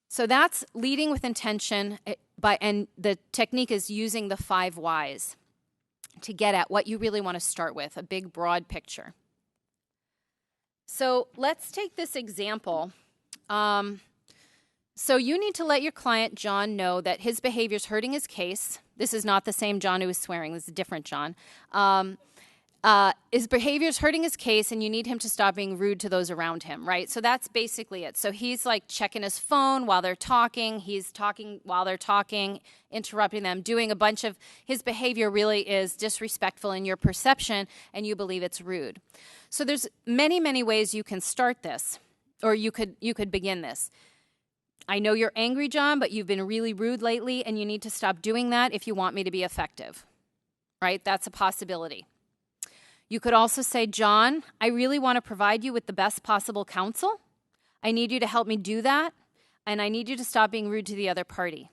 So that's leading with intention, and the technique is using the 5 whys to get at what you really want to start with, a big, broad picture. So let's take this example. So you need to let your client, John, know that his behavior is hurting his case. This is not the same John who was swearing. This is a different John. His behavior is hurting his case, and you need him to stop being rude to those around him, right? So that's basically it. So he's like checking his phone while they're talking. He's talking while they're talking, interrupting them, doing a bunch of, his behavior really is disrespectful in your perception, and you believe it's rude. So there's many, many ways you can start this, or you could begin this. I know you're angry, John, but you've been really rude lately, and you need to stop doing that if you want me to be effective, right? That's a possibility. You could also say, John, I really want to provide you with the best possible counsel. I need you to help me do that, and I need you to stop being rude to the other party.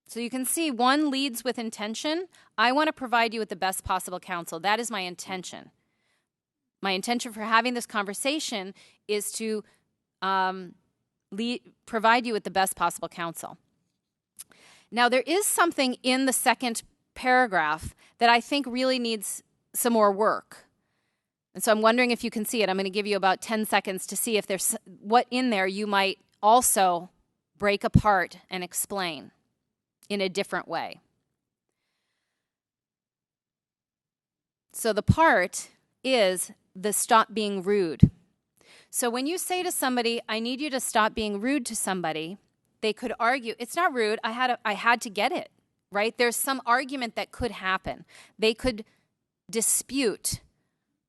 So you can see one leads with intention. I want to provide you with the best possible counsel. That is my intention. My intention for having this conversation is to provide you with the best possible counsel. Now, there is something in the second paragraph that I think really needs some more work. And so I'm wondering if you can see it. I'm going to give you about 10 seconds to see if there's what in there you might also break apart and explain in a different way. So the part is the stop being rude. So when you say to somebody, I need you to stop being rude to somebody, they could argue, it's not rude, I had to get it, right? There's some argument that could happen. They could dispute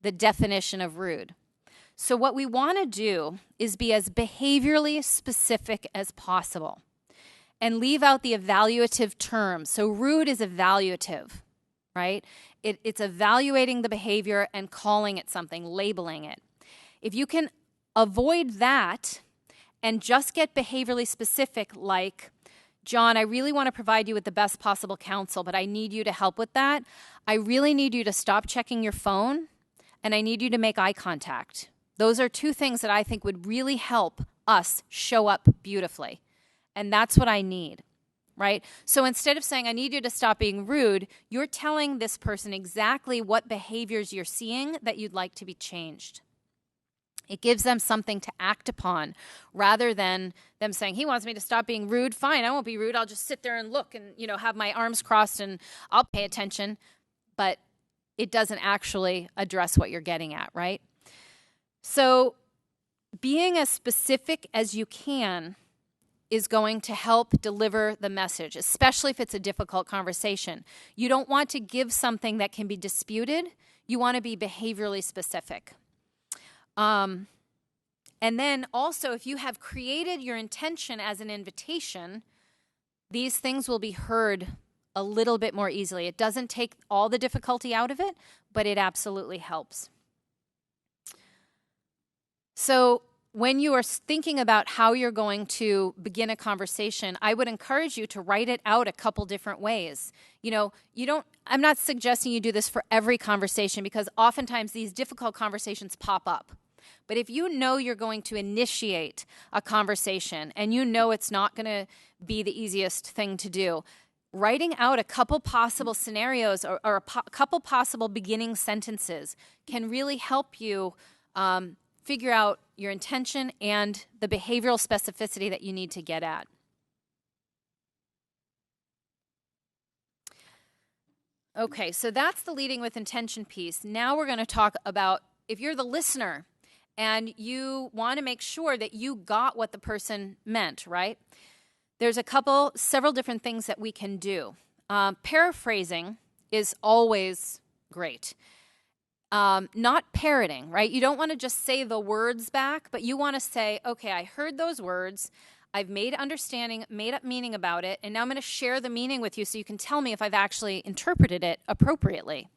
the definition of rude. So what we want to do is be as behaviorally specific as possible and leave out the evaluative terms. So rude is evaluative, right? It's evaluating the behavior and calling it something, labeling it. If you can avoid that and just get behaviorally specific, like, John, I really want to provide you with the best possible counsel, but I need you to help with that. I really need you to stop checking your phone, and I need you to make eye contact. Those are two things that I think would really help us show up beautifully. And that's what I need, right? So instead of saying, I need you to stop being rude, you're telling this person exactly what behaviors you're seeing that you'd like to be changed. It gives them something to act upon rather than them saying, he wants me to stop being rude. Fine, I won't be rude. I'll just sit there and look and, have my arms crossed and I'll pay attention. But it doesn't actually address what you're getting at, right? So being as specific as you can is going to help deliver the message, especially if it's a difficult conversation. You don't want to give something that can be disputed. You want to be behaviorally specific. And then also, if you have created your intention as an invitation, these things will be heard a little bit more easily. It doesn't take all the difficulty out of it, but it absolutely helps. So when you are thinking about how you're going to begin a conversation, I would encourage you to write it out a couple different ways. I'm not suggesting you do this for every conversation because oftentimes these difficult conversations pop up. But if you know you're going to initiate a conversation and you know it's not going to be the easiest thing to do, writing out a couple possible scenarios or a couple possible beginning sentences can really help you figure out your intention and the behavioral specificity that you need to get at. Okay, so that's the leading with intention piece. Now we're going to talk about if you're the listener and you want to make sure that you got what the person meant, right? There's several different things that we can do. Paraphrasing is always great. Not parroting, right? You don't want to just say the words back, but you want to say, okay, I heard those words, I've made up meaning about it, and now I'm going to share the meaning with you so you can tell me if I've actually interpreted it appropriately.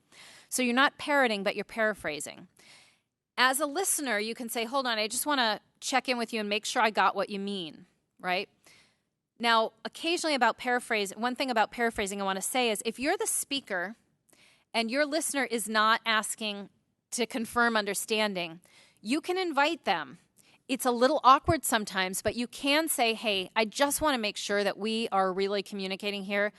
So you're not parroting, but you're paraphrasing. As a listener, you can say, hold on, I just want to check in with you and make sure I got what you mean, right? Now, occasionally one thing about paraphrasing I want to say is if you're the speaker and your listener is not asking to confirm understanding, you can invite them. It's a little awkward sometimes, but you can say, hey, I just want to make sure that we are really communicating here.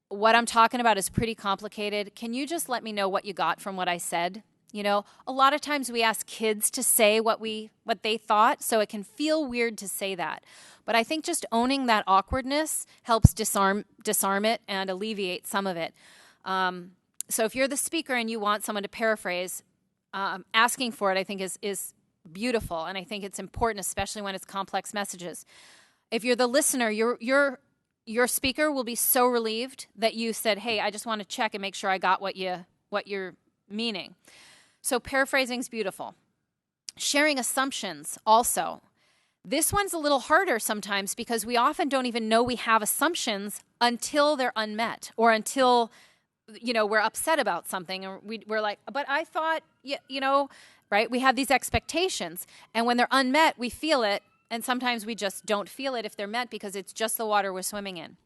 What I'm talking about is pretty complicated. Can you just let me know what you got from what I said? A lot of times we ask kids to say what they thought, so it can feel weird to say that. But I think just owning that awkwardness helps disarm it and alleviate some of it. So if you're the speaker and you want someone to paraphrase, asking for it, I think is beautiful, and I think it's important, especially when it's complex messages. If you're the listener, your speaker will be so relieved that you said, "Hey, I just want to check and make sure I got what you're meaning." So paraphrasing is beautiful. Sharing assumptions also. This one's a little harder sometimes because we often don't even know we have assumptions until they're unmet or until we're upset about something and we're like, but I thought, right? We have these expectations, and when they're unmet, we feel it, and sometimes we just don't feel it if they're met because it's just the water we're swimming in.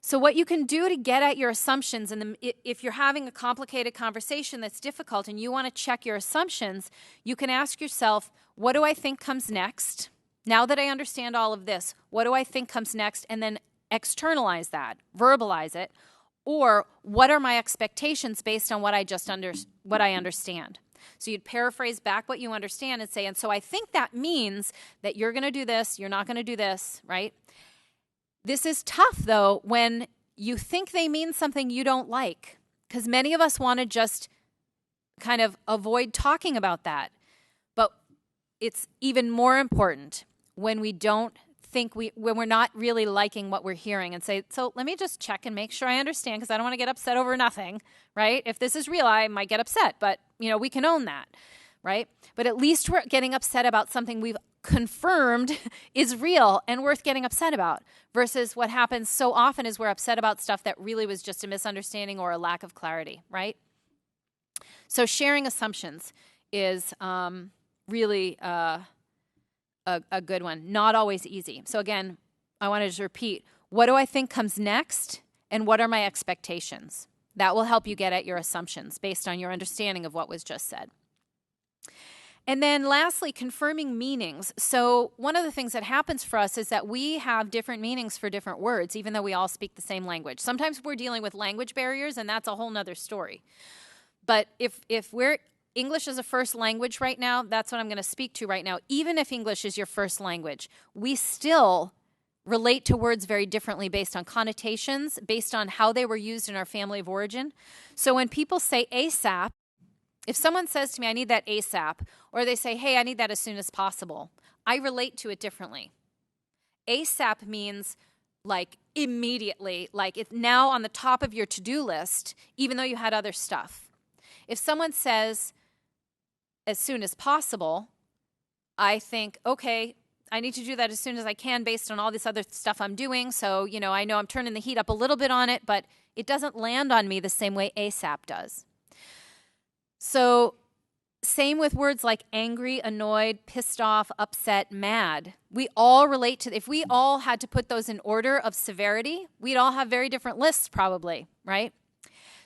So what you can do to get at your assumptions, and if you're having a complicated conversation that's difficult and you want to check your assumptions, you can ask yourself, what do I think comes next? Now that I understand all of this, what do I think comes next? And then externalize that, verbalize it. Or what are my expectations based on what I understand? So you'd paraphrase back what you understand and say, and so I think that means that you're going to do this, you're not going to do this, right? This is tough, though, when you think they mean something you don't like, because many of us want to just kind of avoid talking about that. But it's even more important when we don't think when we're not really liking what we're hearing and say, so let me just check and make sure I understand, because I don't want to get upset over nothing, right? If this is real, I might get upset, but we can own that, right? But at least we're getting upset about something we've confirmed is real and worth getting upset about, versus what happens so often is we're upset about stuff that really was just a misunderstanding or a lack of clarity, right? So sharing assumptions is really a good one. Not always easy. So again, I want to just repeat, what do I think comes next, and what are my expectations? That will help you get at your assumptions based on your understanding of what was just said. And then lastly, confirming meanings. So one of the things that happens for us is that we have different meanings for different words, even though we all speak the same language. Sometimes we're dealing with language barriers, and that's a whole nother story. But if English is a first language right now, that's what I'm going to speak to right now. Even if English is your first language, we still relate to words very differently based on connotations, based on how they were used in our family of origin. So when people say ASAP, if someone says to me, I need that ASAP, or they say, hey, I need that as soon as possible, I relate to it differently. ASAP means like immediately, like it's now on the top of your to-do list, even though you had other stuff. If someone says, as soon as possible, I think, okay, I need to do that as soon as I can based on all this other stuff I'm doing. So, I know I'm turning the heat up a little bit on it, but it doesn't land on me the same way ASAP does. So, same with words like angry, annoyed, pissed off, upset, mad. We all relate to, if we all had to put those in order of severity, we'd all have very different lists probably, right?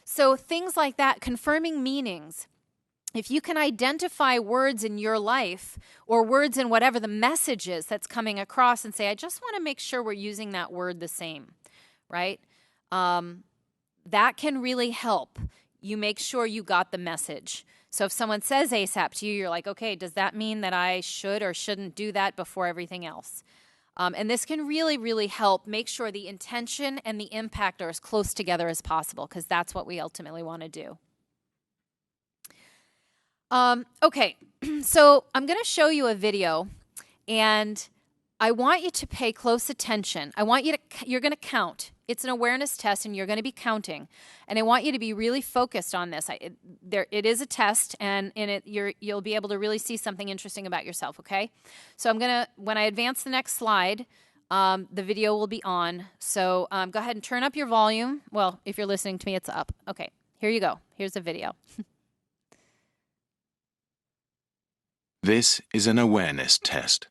So things like that, confirming meanings. If you can identify words in your life or words in whatever the message is that's coming across and say, I just want to make sure we're using that word the same, right? That can really help you make sure you got the message. So if someone says ASAP to you, you're like, okay, does that mean that I should or shouldn't do that before everything else? And this can really, really help make sure the intention and the impact are as close together as possible, because that's what we ultimately want to do. Okay, so I'm going to show you a video, and I want you to pay close attention. You're going to count. It's an awareness test, and you're going to be counting. And I want you to be really focused on this. It is a test, and in it you'll be able to really see something interesting about yourself, okay? So when I advance the next slide, the video will be on. So go ahead and turn up your volume. Well, if you're listening to me, it's up. Okay, here you go. Here's the video. This is an awareness test.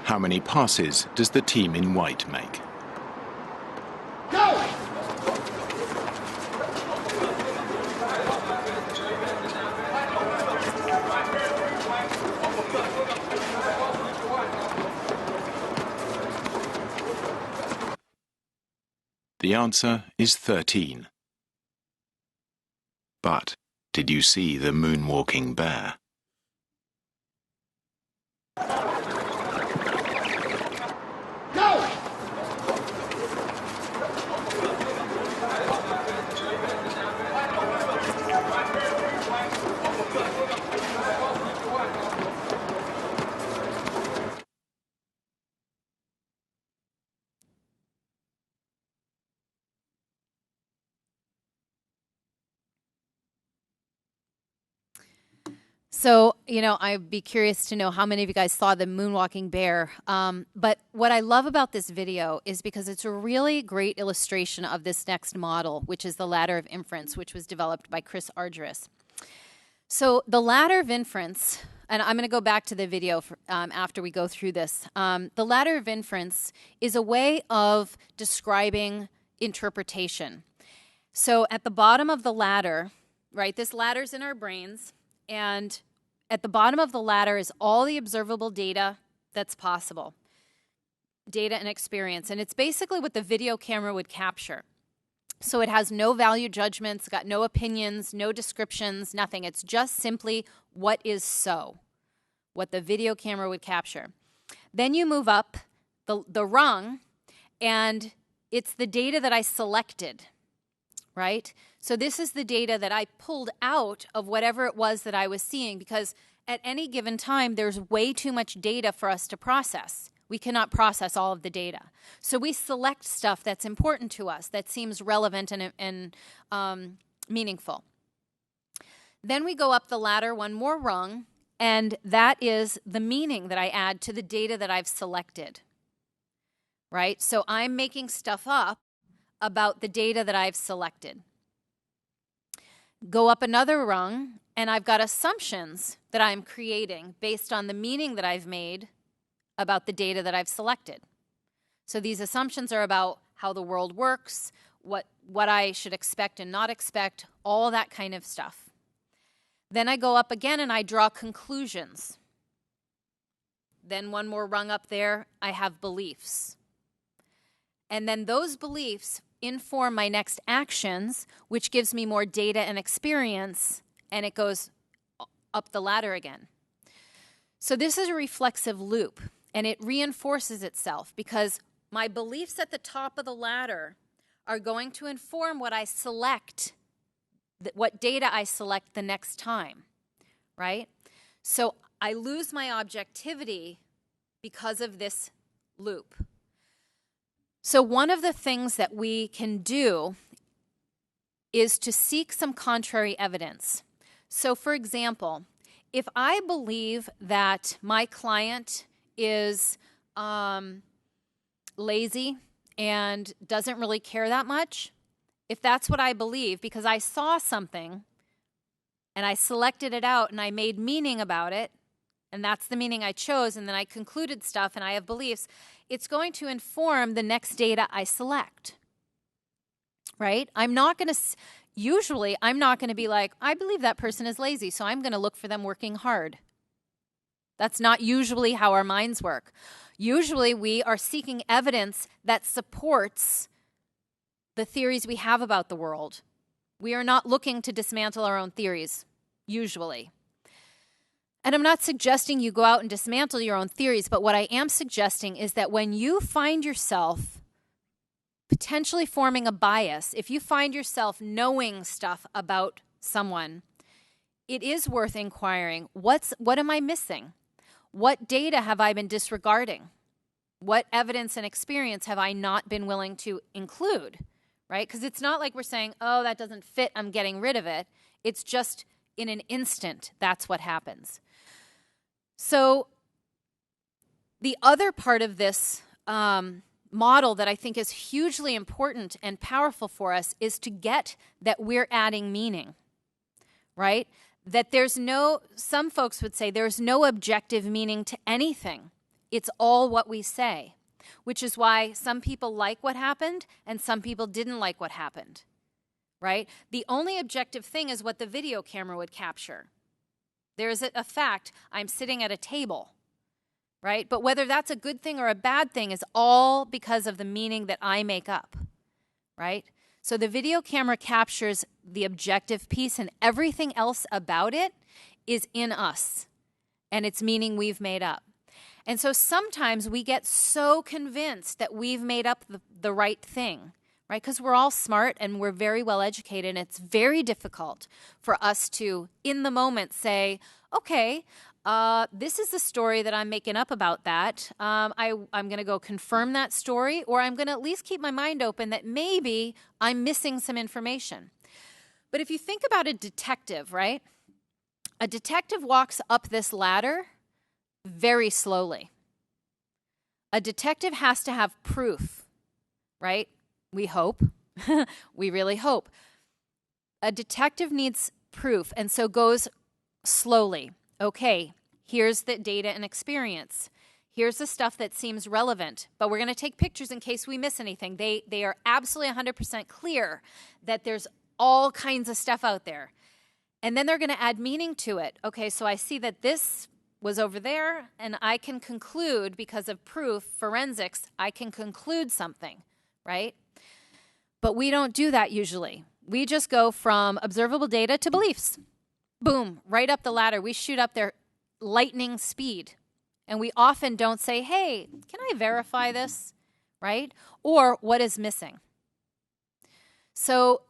How many passes does the team in white make? Go! The answer is 13. But did you see the moonwalking bear? Go! So, I'd be curious to know how many of you guys saw the moonwalking bear. But what I love about this video is because it's a really great illustration of this next model, which is the ladder of inference, which was developed by Chris Argyris. So the ladder of inference, and I'm going to go back to the video after we go through this. The ladder of inference is a way of describing interpretation. So at the bottom of the ladder, right, this ladder's in our brains, and at the bottom of the ladder is all the observable data that's possible, data and experience. And it's basically what the video camera would capture. So it has no value judgments, got no opinions, no descriptions, nothing. It's just simply what is so, what the video camera would capture. Then you move up the rung, and it's the data that I selected, right? So this is the data that I pulled out of whatever it was that I was seeing, because at any given time, there's way too much data for us to process. We cannot process all of the data. So we select stuff that's important to us, that seems relevant and meaningful. Then we go up the ladder one more rung, and that is the meaning that I add to the data that I've selected, right? So I'm making stuff up about the data that I've selected. Go up another rung, and I've got assumptions that I'm creating based on the meaning that I've made about the data that I've selected. So these assumptions are about how the world works, what I should expect and not expect, all that kind of stuff. Then I go up again and I draw conclusions. Then one more rung up there, I have beliefs. And then those beliefs inform my next actions, which gives me more data and experience, and it goes up the ladder again. So this is a reflexive loop, and it reinforces itself because my beliefs at the top of the ladder are going to inform what I select, what data I select the next time, right? So I lose my objectivity because of this loop. So one of the things that we can do is to seek some contrary evidence. So for example, if I believe that my client is lazy and doesn't really care that much, if that's what I believe because I saw something and I selected it out and I made meaning about it, and that's the meaning I chose, and then I concluded stuff and I have beliefs, it's going to inform the next data I select, right? Usually I'm not going to be like, I believe that person is lazy, so I'm going to look for them working hard. That's not usually how our minds work. Usually we are seeking evidence that supports the theories we have about the world. We are not looking to dismantle our own theories, usually. And I'm not suggesting you go out and dismantle your own theories, but what I am suggesting is that when you find yourself potentially forming a bias, if you find yourself knowing stuff about someone, it is worth inquiring, what am I missing? What data have I been disregarding? What evidence and experience have I not been willing to include, right? Because it's not like we're saying, oh, that doesn't fit, I'm getting rid of it. It's just in an instant, that's what happens. So the other part of this model that I think is hugely important and powerful for us is to get that we're adding meaning, right? That some folks would say there's no objective meaning to anything. It's all what we say, which is why some people like what happened and some people didn't like what happened, right? The only objective thing is what the video camera would capture. There's a fact, I'm sitting at a table, right? But whether that's a good thing or a bad thing is all because of the meaning that I make up, right? So the video camera captures the objective piece, and everything else about it is in us, and it's meaning we've made up. And so sometimes we get so convinced that we've made up the right thing, right? Because we're all smart and we're very well educated, and it's very difficult for us to, in the moment, say, okay, this is the story that I'm making up about that. I'm going to go confirm that story, or I'm going to at least keep my mind open that maybe I'm missing some information. But if you think about a detective, right? A detective walks up this ladder very slowly. A detective has to have proof, right? We hope. We really hope. A detective needs proof, and so goes slowly. Okay, here's the data and experience. Here's the stuff that seems relevant, but we're going to take pictures in case we miss anything. They are absolutely 100% clear that there's all kinds of stuff out there. And then they're going to add meaning to it. Okay, so I see that this was over there, and I can conclude, because of proof, forensics, I can conclude something, right? But we don't do that usually. We just go from observable data to beliefs. Boom, right up the ladder. We shoot up there lightning speed. And we often don't say, hey, can I verify this, right? Or what is missing? So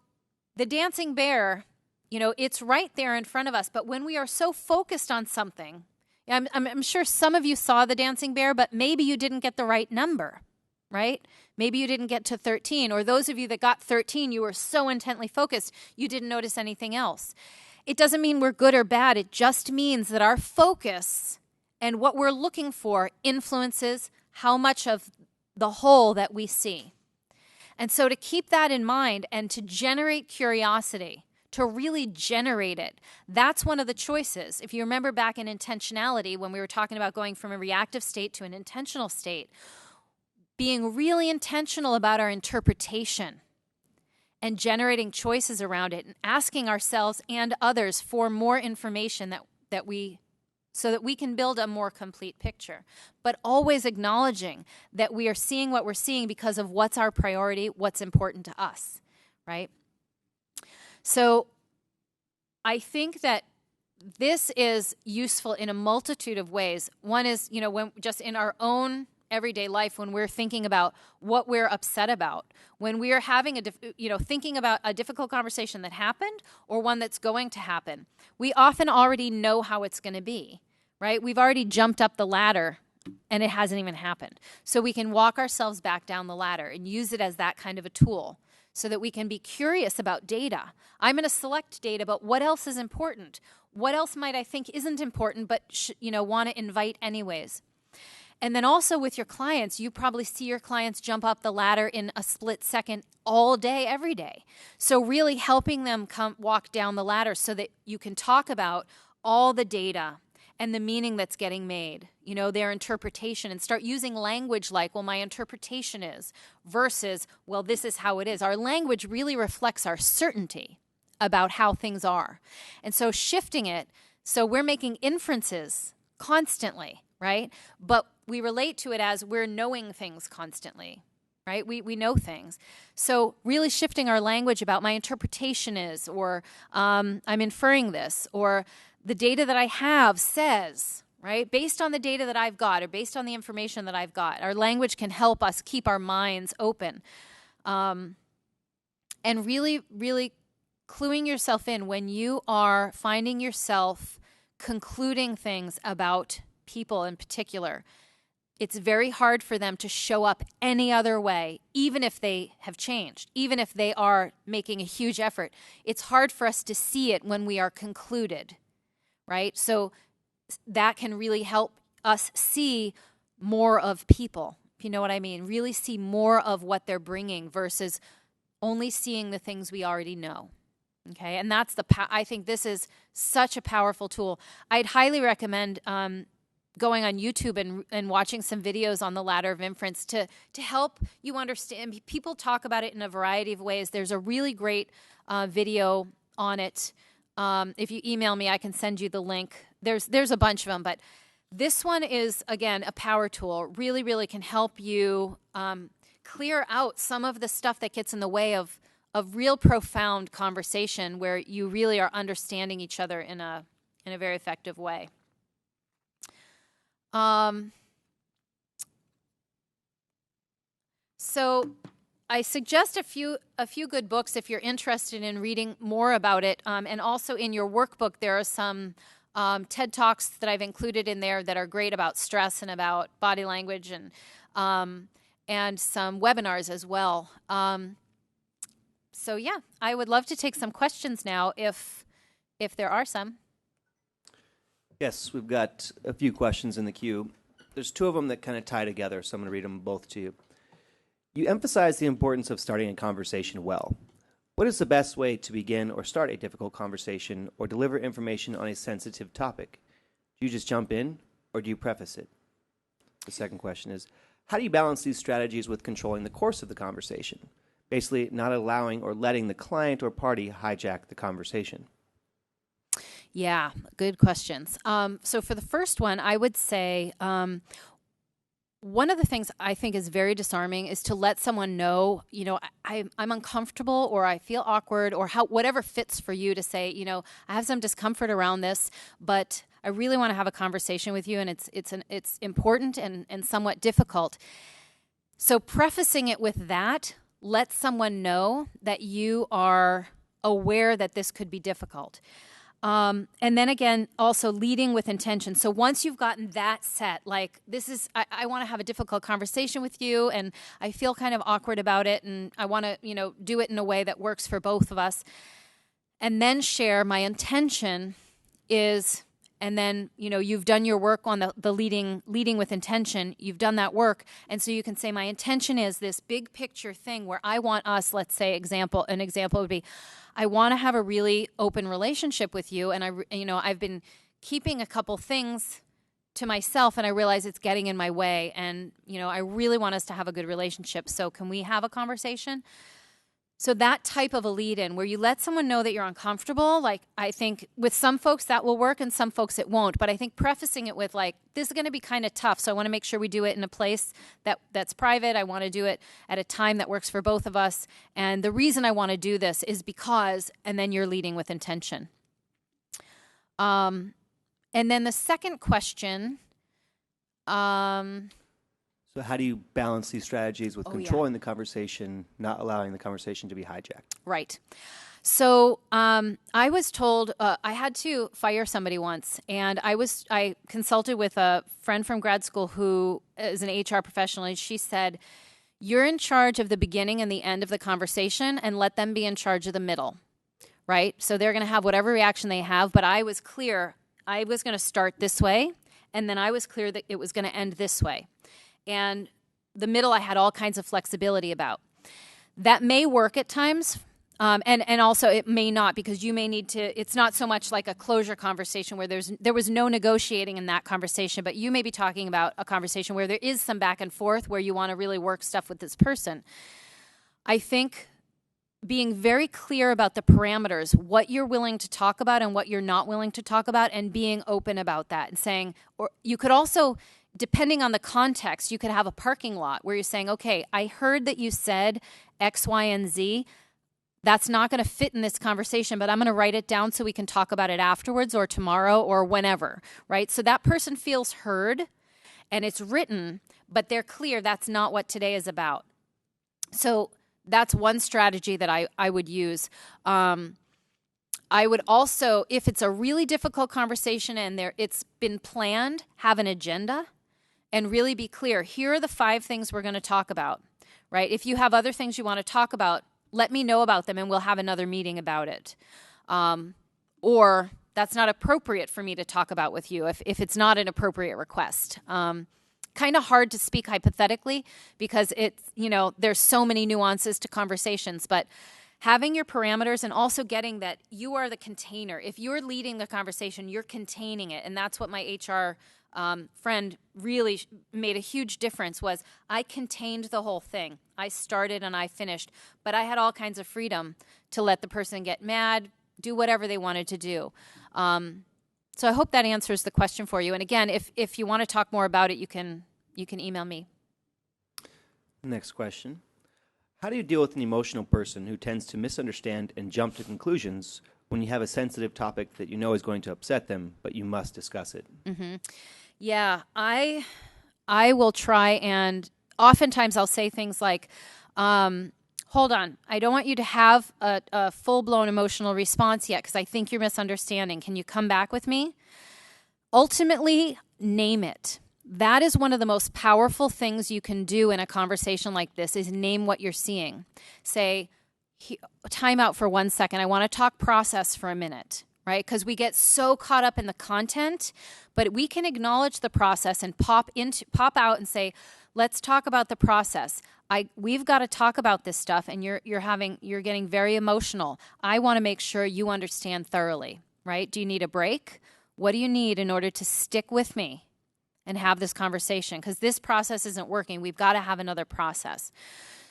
the dancing bear, it's right there in front of us. But when we are so focused on something, I'm sure some of you saw the dancing bear, but maybe you didn't get the right number, right? Maybe you didn't get to 13. Or those of you that got 13, you were so intently focused, you didn't notice anything else. It doesn't mean we're good or bad. It just means that our focus and what we're looking for influences how much of the whole that we see. And so to keep that in mind and to generate curiosity, to really generate it, that's one of the choices. If you remember back in intentionality, when we were talking about going from a reactive state to an intentional state, being really intentional about our interpretation and generating choices around it and asking ourselves and others for more information so that we can build a more complete picture. But always acknowledging that we are seeing what we're seeing because of what's our priority, what's important to us, right? So I think that this is useful in a multitude of ways. One is, when just in our own everyday life, when we're thinking about what we're upset about, when we are having thinking about a difficult conversation that happened or one that's going to happen, we often already know how it's going to be, right? We've already jumped up the ladder and it hasn't even happened. So we can walk ourselves back down the ladder and use it as that kind of a tool so that we can be curious about data. I'm going to select data, but what else is important? What else might I think isn't important but want to invite anyways? And then also with your clients, you probably see your clients jump up the ladder in a split second all day, every day. So really helping them walk down the ladder so that you can talk about all the data and the meaning that's getting made, their interpretation, and start using language like, well, my interpretation is, versus, well, this is how it is. Our language really reflects our certainty about how things are. And so shifting it, so we're making inferences constantly, right? But we relate to it as we're knowing things constantly, right? We know things. So really shifting our language about my interpretation is, or I'm inferring this, or the data that I have says, right? Based on the data that I've got, or based on the information that I've got, our language can help us keep our minds open. And really, really cluing yourself in when you are finding yourself concluding things about people in particular. It's very hard for them to show up any other way, even if they have changed, even if they are making a huge effort. It's hard for us to see it when we are concluded, right? So that can really help us see more of people, if you know what I mean. Really see more of what they're bringing versus only seeing the things we already know. Okay, and that's I think this is such a powerful tool. I'd highly recommend going on YouTube and watching some videos on the ladder of inference to help you understand. People talk about it in a variety of ways. There's a really great video on it. If you email me, I can send you the link. There's a bunch of them, but this one is, again, a power tool. Really, really can help you clear out some of the stuff that gets in the way of real profound conversation where you really are understanding each other in a very effective way. So I suggest a few good books if you're interested in reading more about it. And also in your workbook, there are some TED Talks that I've included in there that are great about stress and about body language, and some webinars as well. So yeah, I would love to take some questions now if there are some. Yes, we've got a few questions in the queue. There's two of them that kind of tie together, so I'm going to read them both to you. You emphasize the importance of starting a conversation well. What is the best way to begin or start a difficult conversation or deliver information on a sensitive topic? Do you just jump in, or do you preface it? The second question is, how do you balance these strategies with controlling the course of the conversation? Basically, not allowing or letting the client or party hijack the conversation. Yeah, good questions. So for the first one, I would say one of the things I think is very disarming is to let someone know, I'm uncomfortable, or I feel awkward, or whatever fits for you to say, I have some discomfort around this, but I really want to have a conversation with you, and it's important and somewhat difficult. So prefacing it with that, let someone know that you are aware that this could be difficult. And then again, also leading with intention. So once you've gotten that set, like I want to have a difficult conversation with you, and I feel kind of awkward about it, and I want to, do it in a way that works for both of us. And then share my intention is, and then, you've done your work on the leading with intention. You've done that work. And so you can say, my intention is this big picture thing where I want us, let's say, an example would be, I want to have a really open relationship with you. And I've been keeping a couple things to myself, and I realize it's getting in my way. And, I really want us to have a good relationship. So can we have a conversation? So that type of a lead-in where you let someone know that you're uncomfortable, like I think with some folks that will work and some folks it won't. But I think prefacing it with like, this is going to be kind of tough, so I want to make sure we do it in a place that's private. I want to do it at a time that works for both of us. And the reason I want to do this is because, and then you're leading with intention. And then the second question... So how do you balance these strategies with controlling the conversation, not allowing the conversation to be hijacked? Right. So I was told I had to fire somebody once, and I consulted with a friend from grad school who is an HR professional, and she said, you're in charge of the beginning and the end of the conversation, and let them be in charge of the middle, right? So they're going to have whatever reaction they have, but I was clear I was going to start this way, and then I was clear that it was going to end this way. And the middle I had all kinds of flexibility about. That may work at times, and also it may not, because you may need to, it's not so much like a closure conversation where there was no negotiating in that conversation, but you may be talking about a conversation where there is some back and forth where you want to really work stuff with this person. I think being very clear about the parameters, what you're willing to talk about and what you're not willing to talk about, and being open about that and saying, or you could also, depending on the context, you could have a parking lot where you're saying, okay, I heard that you said X, Y, and Z. That's not going to fit in this conversation, but I'm going to write it down so we can talk about it afterwards or tomorrow or whenever, right? So that person feels heard and it's written, but they're clear that's not what today is about. So that's one strategy that I would use. I would also, if it's a really difficult conversation and it's been planned, have an agenda. And really be clear, here are the 5 things we're going to talk about, right? If you have other things you want to talk about, let me know about them and we'll have another meeting about it. Or that's not appropriate for me to talk about with you if it's not an appropriate request. Kind of hard to speak hypothetically because there's so many nuances to conversations, but having your parameters and also getting that you are the container. If you're leading the conversation, you're containing it. And that's what my HR friend really made a huge difference was I contained the whole thing. I started and I finished, but I had all kinds of freedom to let the person get mad, do whatever they wanted to do. So I hope that answers the question for you. And again, if you want to talk more about it, you can email me. Next question. How do you deal with an emotional person who tends to misunderstand and jump to conclusions when you have a sensitive topic that you know is going to upset them, but you must discuss it? Mm-hmm. Yeah, I will try, and oftentimes I'll say things like, hold on, I don't want you to have a full-blown emotional response yet because I think you're misunderstanding. Can you come back with me? Ultimately, name it. That is one of the most powerful things you can do in a conversation like this is name what you're seeing. Say, time out for 1 second. I want to talk process for a minute, right? Because we get so caught up in the content, but we can acknowledge the process and pop out and say, let's talk about the process. We've got to talk about this stuff, and you're getting very emotional. I want to make sure you understand thoroughly, right? Do you need a break? What do you need in order to stick with me and have this conversation? Because this process isn't working. We've got to have another process.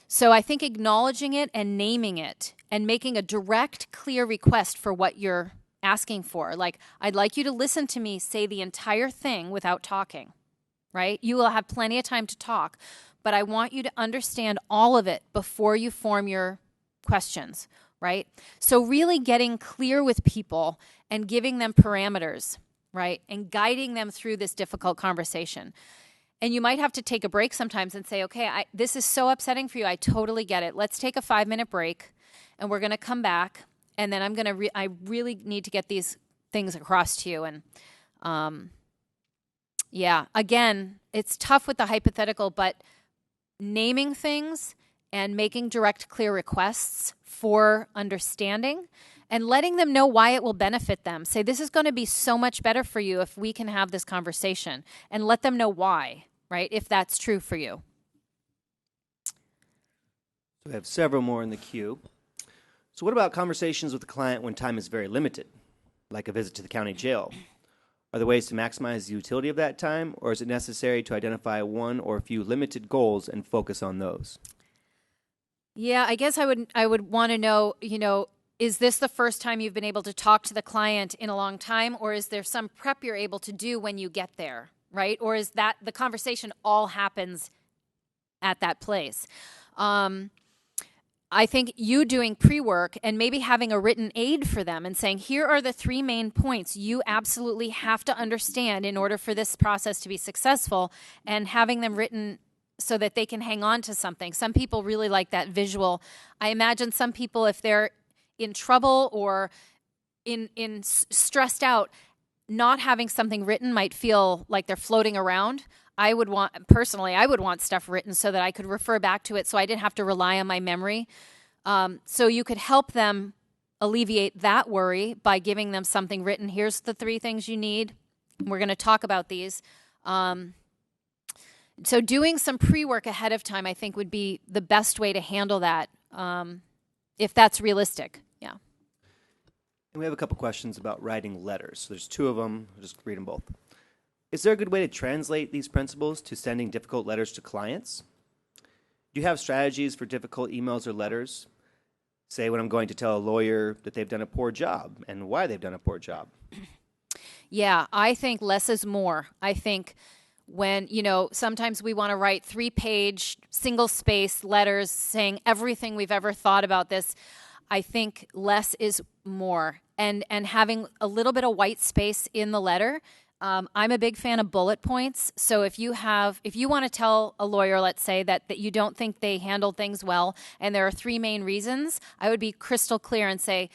So I think acknowledging it and naming it and making a direct, clear request for what you're asking for. Like, I'd like you to listen to me say the entire thing without talking. right? You will have plenty of time to talk, but I want you to understand all of it before you form your questions, right? So really getting clear with people and giving them parameters, right? And guiding them through this difficult conversation. And you might have to take a break sometimes and say, okay, this is so upsetting for you. I totally get it. Let's take a 5-minute break and we're going to come back. And then I really need to get these things across to you. And yeah, again, it's tough with the hypothetical, but naming things and making direct, clear requests for understanding and letting them know why it will benefit them. Say, this is going to be so much better for you if we can have this conversation, and let them know why, right, if that's true for you. We have several more in the queue. So what about conversations with the client when time is very limited, like a visit to the county jail? Are there ways to maximize the utility of that time, or is it necessary to identify one or a few limited goals and focus on those? Yeah, I guess I would want to know, is this the first time you've been able to talk to the client in a long time, or is there some prep you're able to do when you get there, right? Or is that the conversation all happens at that place? I think you doing pre-work and maybe having a written aid for them and saying, here are the 3 main points you absolutely have to understand in order for this process to be successful, and having them written so that they can hang on to something. Some people really like that visual. I imagine some people, if they're in trouble or in stressed out, not having something written might feel like they're floating around. I would want stuff written so that I could refer back to it so I didn't have to rely on my memory. So you could help them alleviate that worry by giving them something written. Here's the 3 things you need. We're going to talk about these. So doing some pre-work ahead of time, I think, would be the best way to handle that, if that's realistic. Yeah. And we have a couple questions about writing letters. So there's 2 of them. I'll just read them both. Is there a good way to translate these principles to sending difficult letters to clients? Do you have strategies for difficult emails or letters? Say when I'm going to tell a lawyer that they've done a poor job and why they've done a poor job. Yeah, I think less is more. I think when, sometimes we want to write 3-page, single-space letters saying everything we've ever thought about this. I think less is more. And having a little bit of white space in the letter. I'm a big fan of bullet points. So if you want to tell a lawyer, let's say, that you don't think they handled things well, and there are 3 main reasons, I would be crystal clear and say,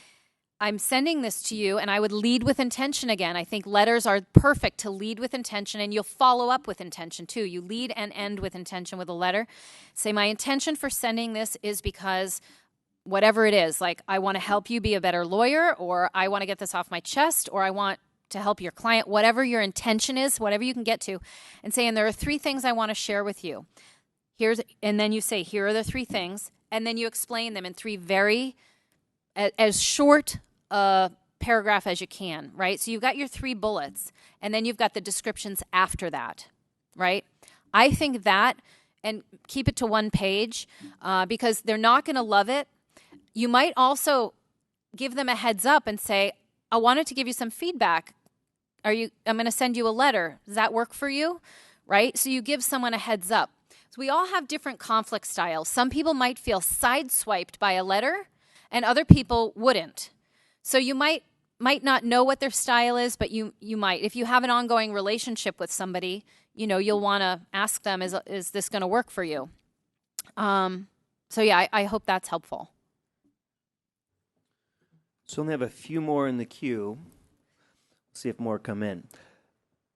I'm sending this to you, and I would lead with intention again. I think letters are perfect to lead with intention, and you'll follow up with intention too. You lead and end with intention with a letter. Say, my intention for sending this is because whatever it is, like I want to help you be a better lawyer, or I want to get this off my chest, or I want to help your client, whatever your intention is, whatever you can get to, and saying there are 3 things I want to share with you. And then you say, here are the 3 things, and then you explain them in 3 very, as short a paragraph as you can, right? So you've got your 3 bullets, and then you've got the descriptions after that, right? I think that, and keep it to 1 page, because they're not going to love it. You might also give them a heads up and say, I wanted to give you some feedback. I'm going to send you a letter. Does that work for you? Right? So you give someone a heads up. So we all have different conflict styles. Some people might feel sideswiped by a letter, and other people wouldn't. So you might not know what their style is, but you might. If you have an ongoing relationship with somebody, you'll want to ask them, is this going to work for you? So yeah, I hope that's helpful. So we only have a few more in the queue. See if more come in.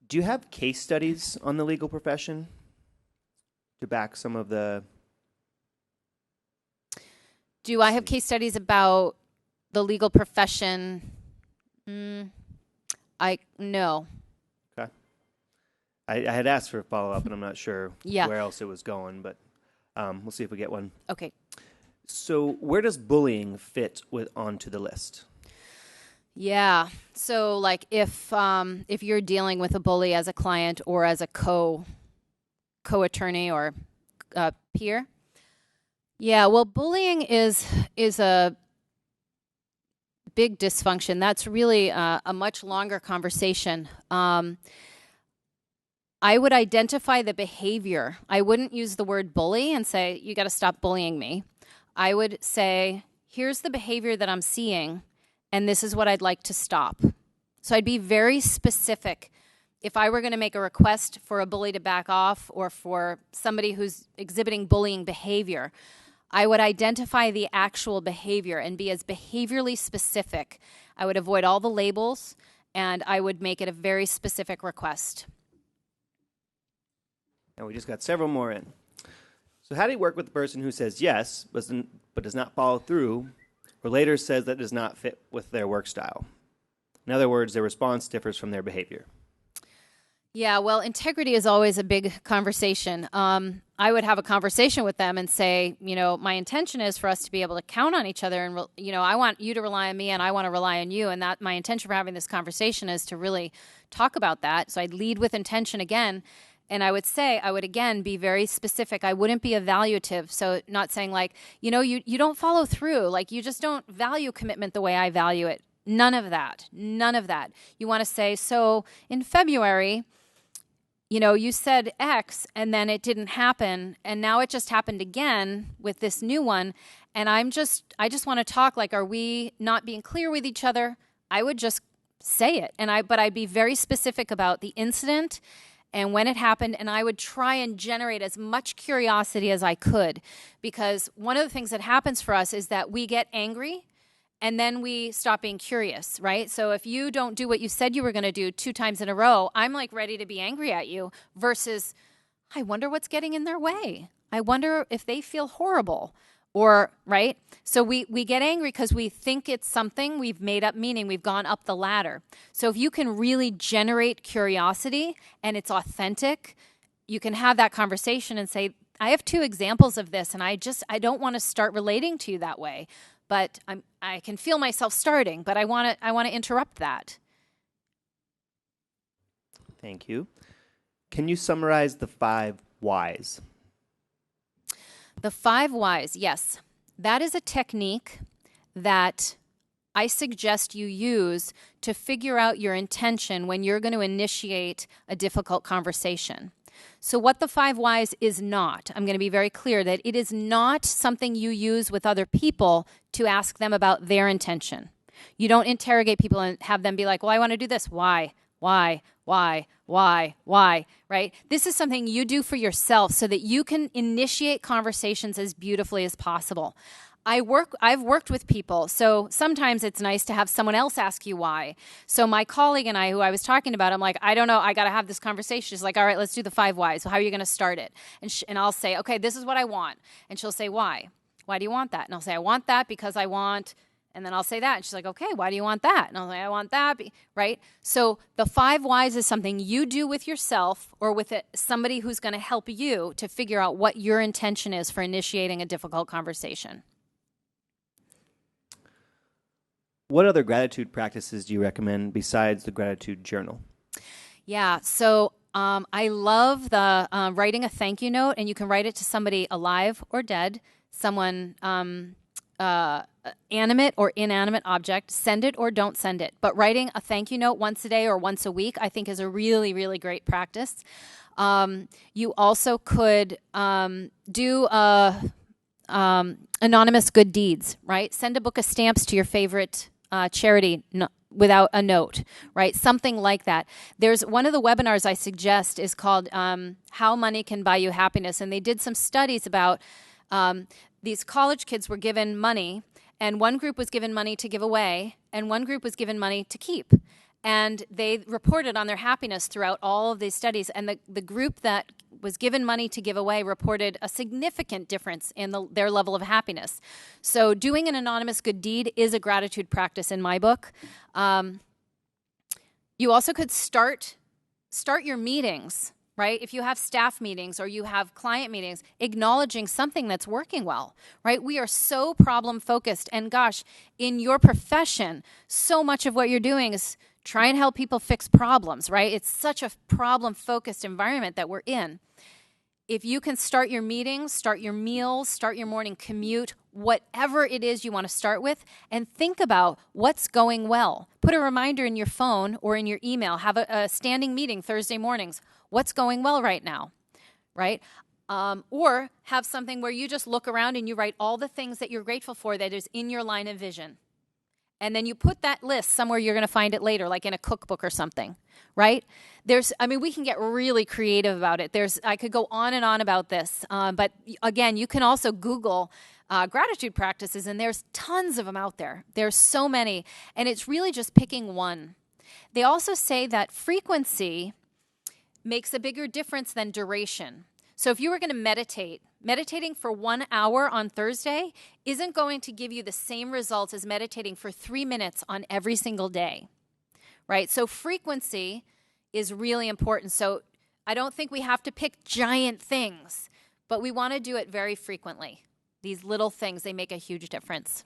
Do you have case studies on the legal profession to back some of the... Do I have case studies about the legal profession? No. Okay. I had asked for a follow-up, and I'm not sure Yeah. where else it was going, but we'll see if we get one. Okay. So where does bullying fit onto the list? Yeah. So like if you're dealing with a bully as a client or as a co-attorney or peer. Yeah, well, bullying is a big dysfunction. That's really a much longer conversation. I I would identify the behavior. I wouldn't use the word bully and say, you got to stop bullying me. I would say, here's the behavior that I'm seeing, and this is what I'd like to stop. So I'd be very specific. If I were going to make a request for a bully to back off or for somebody who's exhibiting bullying behavior, I would identify the actual behavior and be as behaviorally specific. I would avoid all the labels, and I would make it a very specific request. And we just got several more in. So how do you work with the person who says yes, but does not follow through, or later says that does not fit with their work style? In other words, their response differs from their behavior. Yeah, well, integrity is always a big conversation. I would have a conversation with them and say, my intention is for us to be able to count on each other, and I want you to rely on me, and I want to rely on you, and that my intention for having this conversation is to really talk about that. So I'd lead with intention again, and I would say, I would again be very specific. I wouldn't be evaluative, so not saying like, you don't follow through, like you just don't value commitment the way I value it. None of that. None of that. You want to say, so in February, you said X and then it didn't happen, and now it just happened again with this new one, and I just want to talk, like, are we not being clear with each other? I would just say it, but I'd be very specific about the incident and when it happened, and I would try and generate as much curiosity as I could, because one of the things that happens for us is that we get angry and then we stop being curious, right? So if you don't do what you said you were going to do 2 times in a row, I'm like ready to be angry at you versus, I wonder what's getting in their way. I wonder if they feel horrible, or, right? So we get angry because we think it's something, we've made up meaning, we've gone up the ladder. So if you can really generate curiosity and it's authentic, you can have that conversation and say, I have 2 examples of this, and I don't want to start relating to you that way. But I can feel myself starting, but I want to interrupt that. Thank you. Can you summarize the 5 whys? The 5 whys, yes. That is a technique that I suggest you use to figure out your intention when you're going to initiate a difficult conversation. So what the 5 whys is not, I'm going to be very clear that it is not something you use with other people to ask them about their intention. You don't interrogate people and have them be like, well, I want to do this. Why, right? This is something you do for yourself so that you can initiate conversations as beautifully as possible. I've worked with people, so sometimes it's nice to have someone else ask you why. So my colleague and I, who I was talking about, I'm like, I don't know, I got to have this conversation. She's like, all right, let's do the 5 whys. So how are you going to start it? And I'll say, okay, this is what I want. And she'll say, why? Why do you want that? And I'll say, I want that because I want, and then I'll say that. And she's like, okay, why do you want that? And I'll say, I want that, right? So the 5 whys is something you do with yourself or with somebody who's going to help you to figure out what your intention is for initiating a difficult conversation. What other gratitude practices do you recommend besides the gratitude journal? Yeah, so I love the writing a thank you note, and you can write it to somebody alive or dead, someone animate or inanimate object. Send it or don't send it. But writing a thank you note once a day or once a week, I think, is a really, really great practice. You also could do anonymous good deeds, right? Send a book of stamps to your favorite charity without a note, right? Something like that. There's one of the webinars I suggest is called How Money Can Buy You Happiness. And they did some studies about these college kids were given money, and one group was given money to give away, and one group was given money to keep. And they reported on their happiness throughout all of these studies. And the group that was given money to give away reported a significant difference in their level of happiness. So doing an anonymous good deed is a gratitude practice in my book. You also could start your meetings, right? If you have staff meetings or you have client meetings, acknowledging something that's working well, right? We are so problem focused. And gosh, in your profession, so much of what you're doing is try and help people fix problems, right? It's such a problem-focused environment that we're in. If you can start your meetings, start your meals, start your morning commute whatever it is you want to start with, and think about what's going well. Put a reminder in your phone or in your email. Have a standing meeting Thursday mornings. What's going well right now, right? Or have something where you just look around and you write all the things that you're grateful for that is in your line of vision. And then you put that list somewhere you're going to find it later, like in a cookbook or something, right? We can get really creative about it. I could go on and on about this. But again, you can also Google gratitude practices, and there's tons of them out there. There's so many. And it's really just picking one. They also say that frequency makes a bigger difference than duration. So if you were going to meditating for 1 hour on Thursday isn't going to give you the same results as meditating for 3 minutes on every single day, right? So frequency is really important. So I don't think we have to pick giant things, but we want to do it very frequently. These little things, they make a huge difference.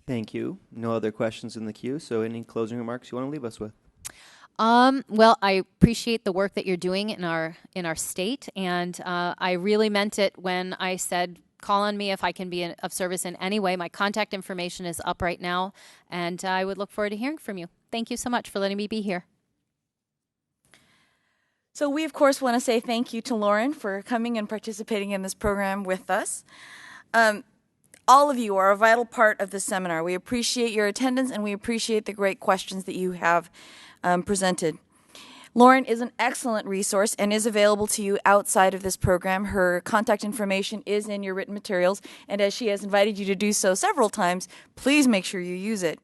Thank you. No other questions in the queue, so any closing remarks you want to leave us with? Well, I appreciate the work that you're doing in our state, and I really meant it when I said, call on me if I can be of service in any way. My contact information is up right now, and I would look forward to hearing from you. Thank you so much for letting me be here. So we, of course, want to say thank you to Lauren for coming and participating in this program with us. All of you are a vital part of this seminar. We appreciate your attendance, and we appreciate the great questions that you have presented. Lauren is an excellent resource and is available to you outside of this program. Her contact information is in your written materials, and as she has invited you to do so several times, please make sure you use it.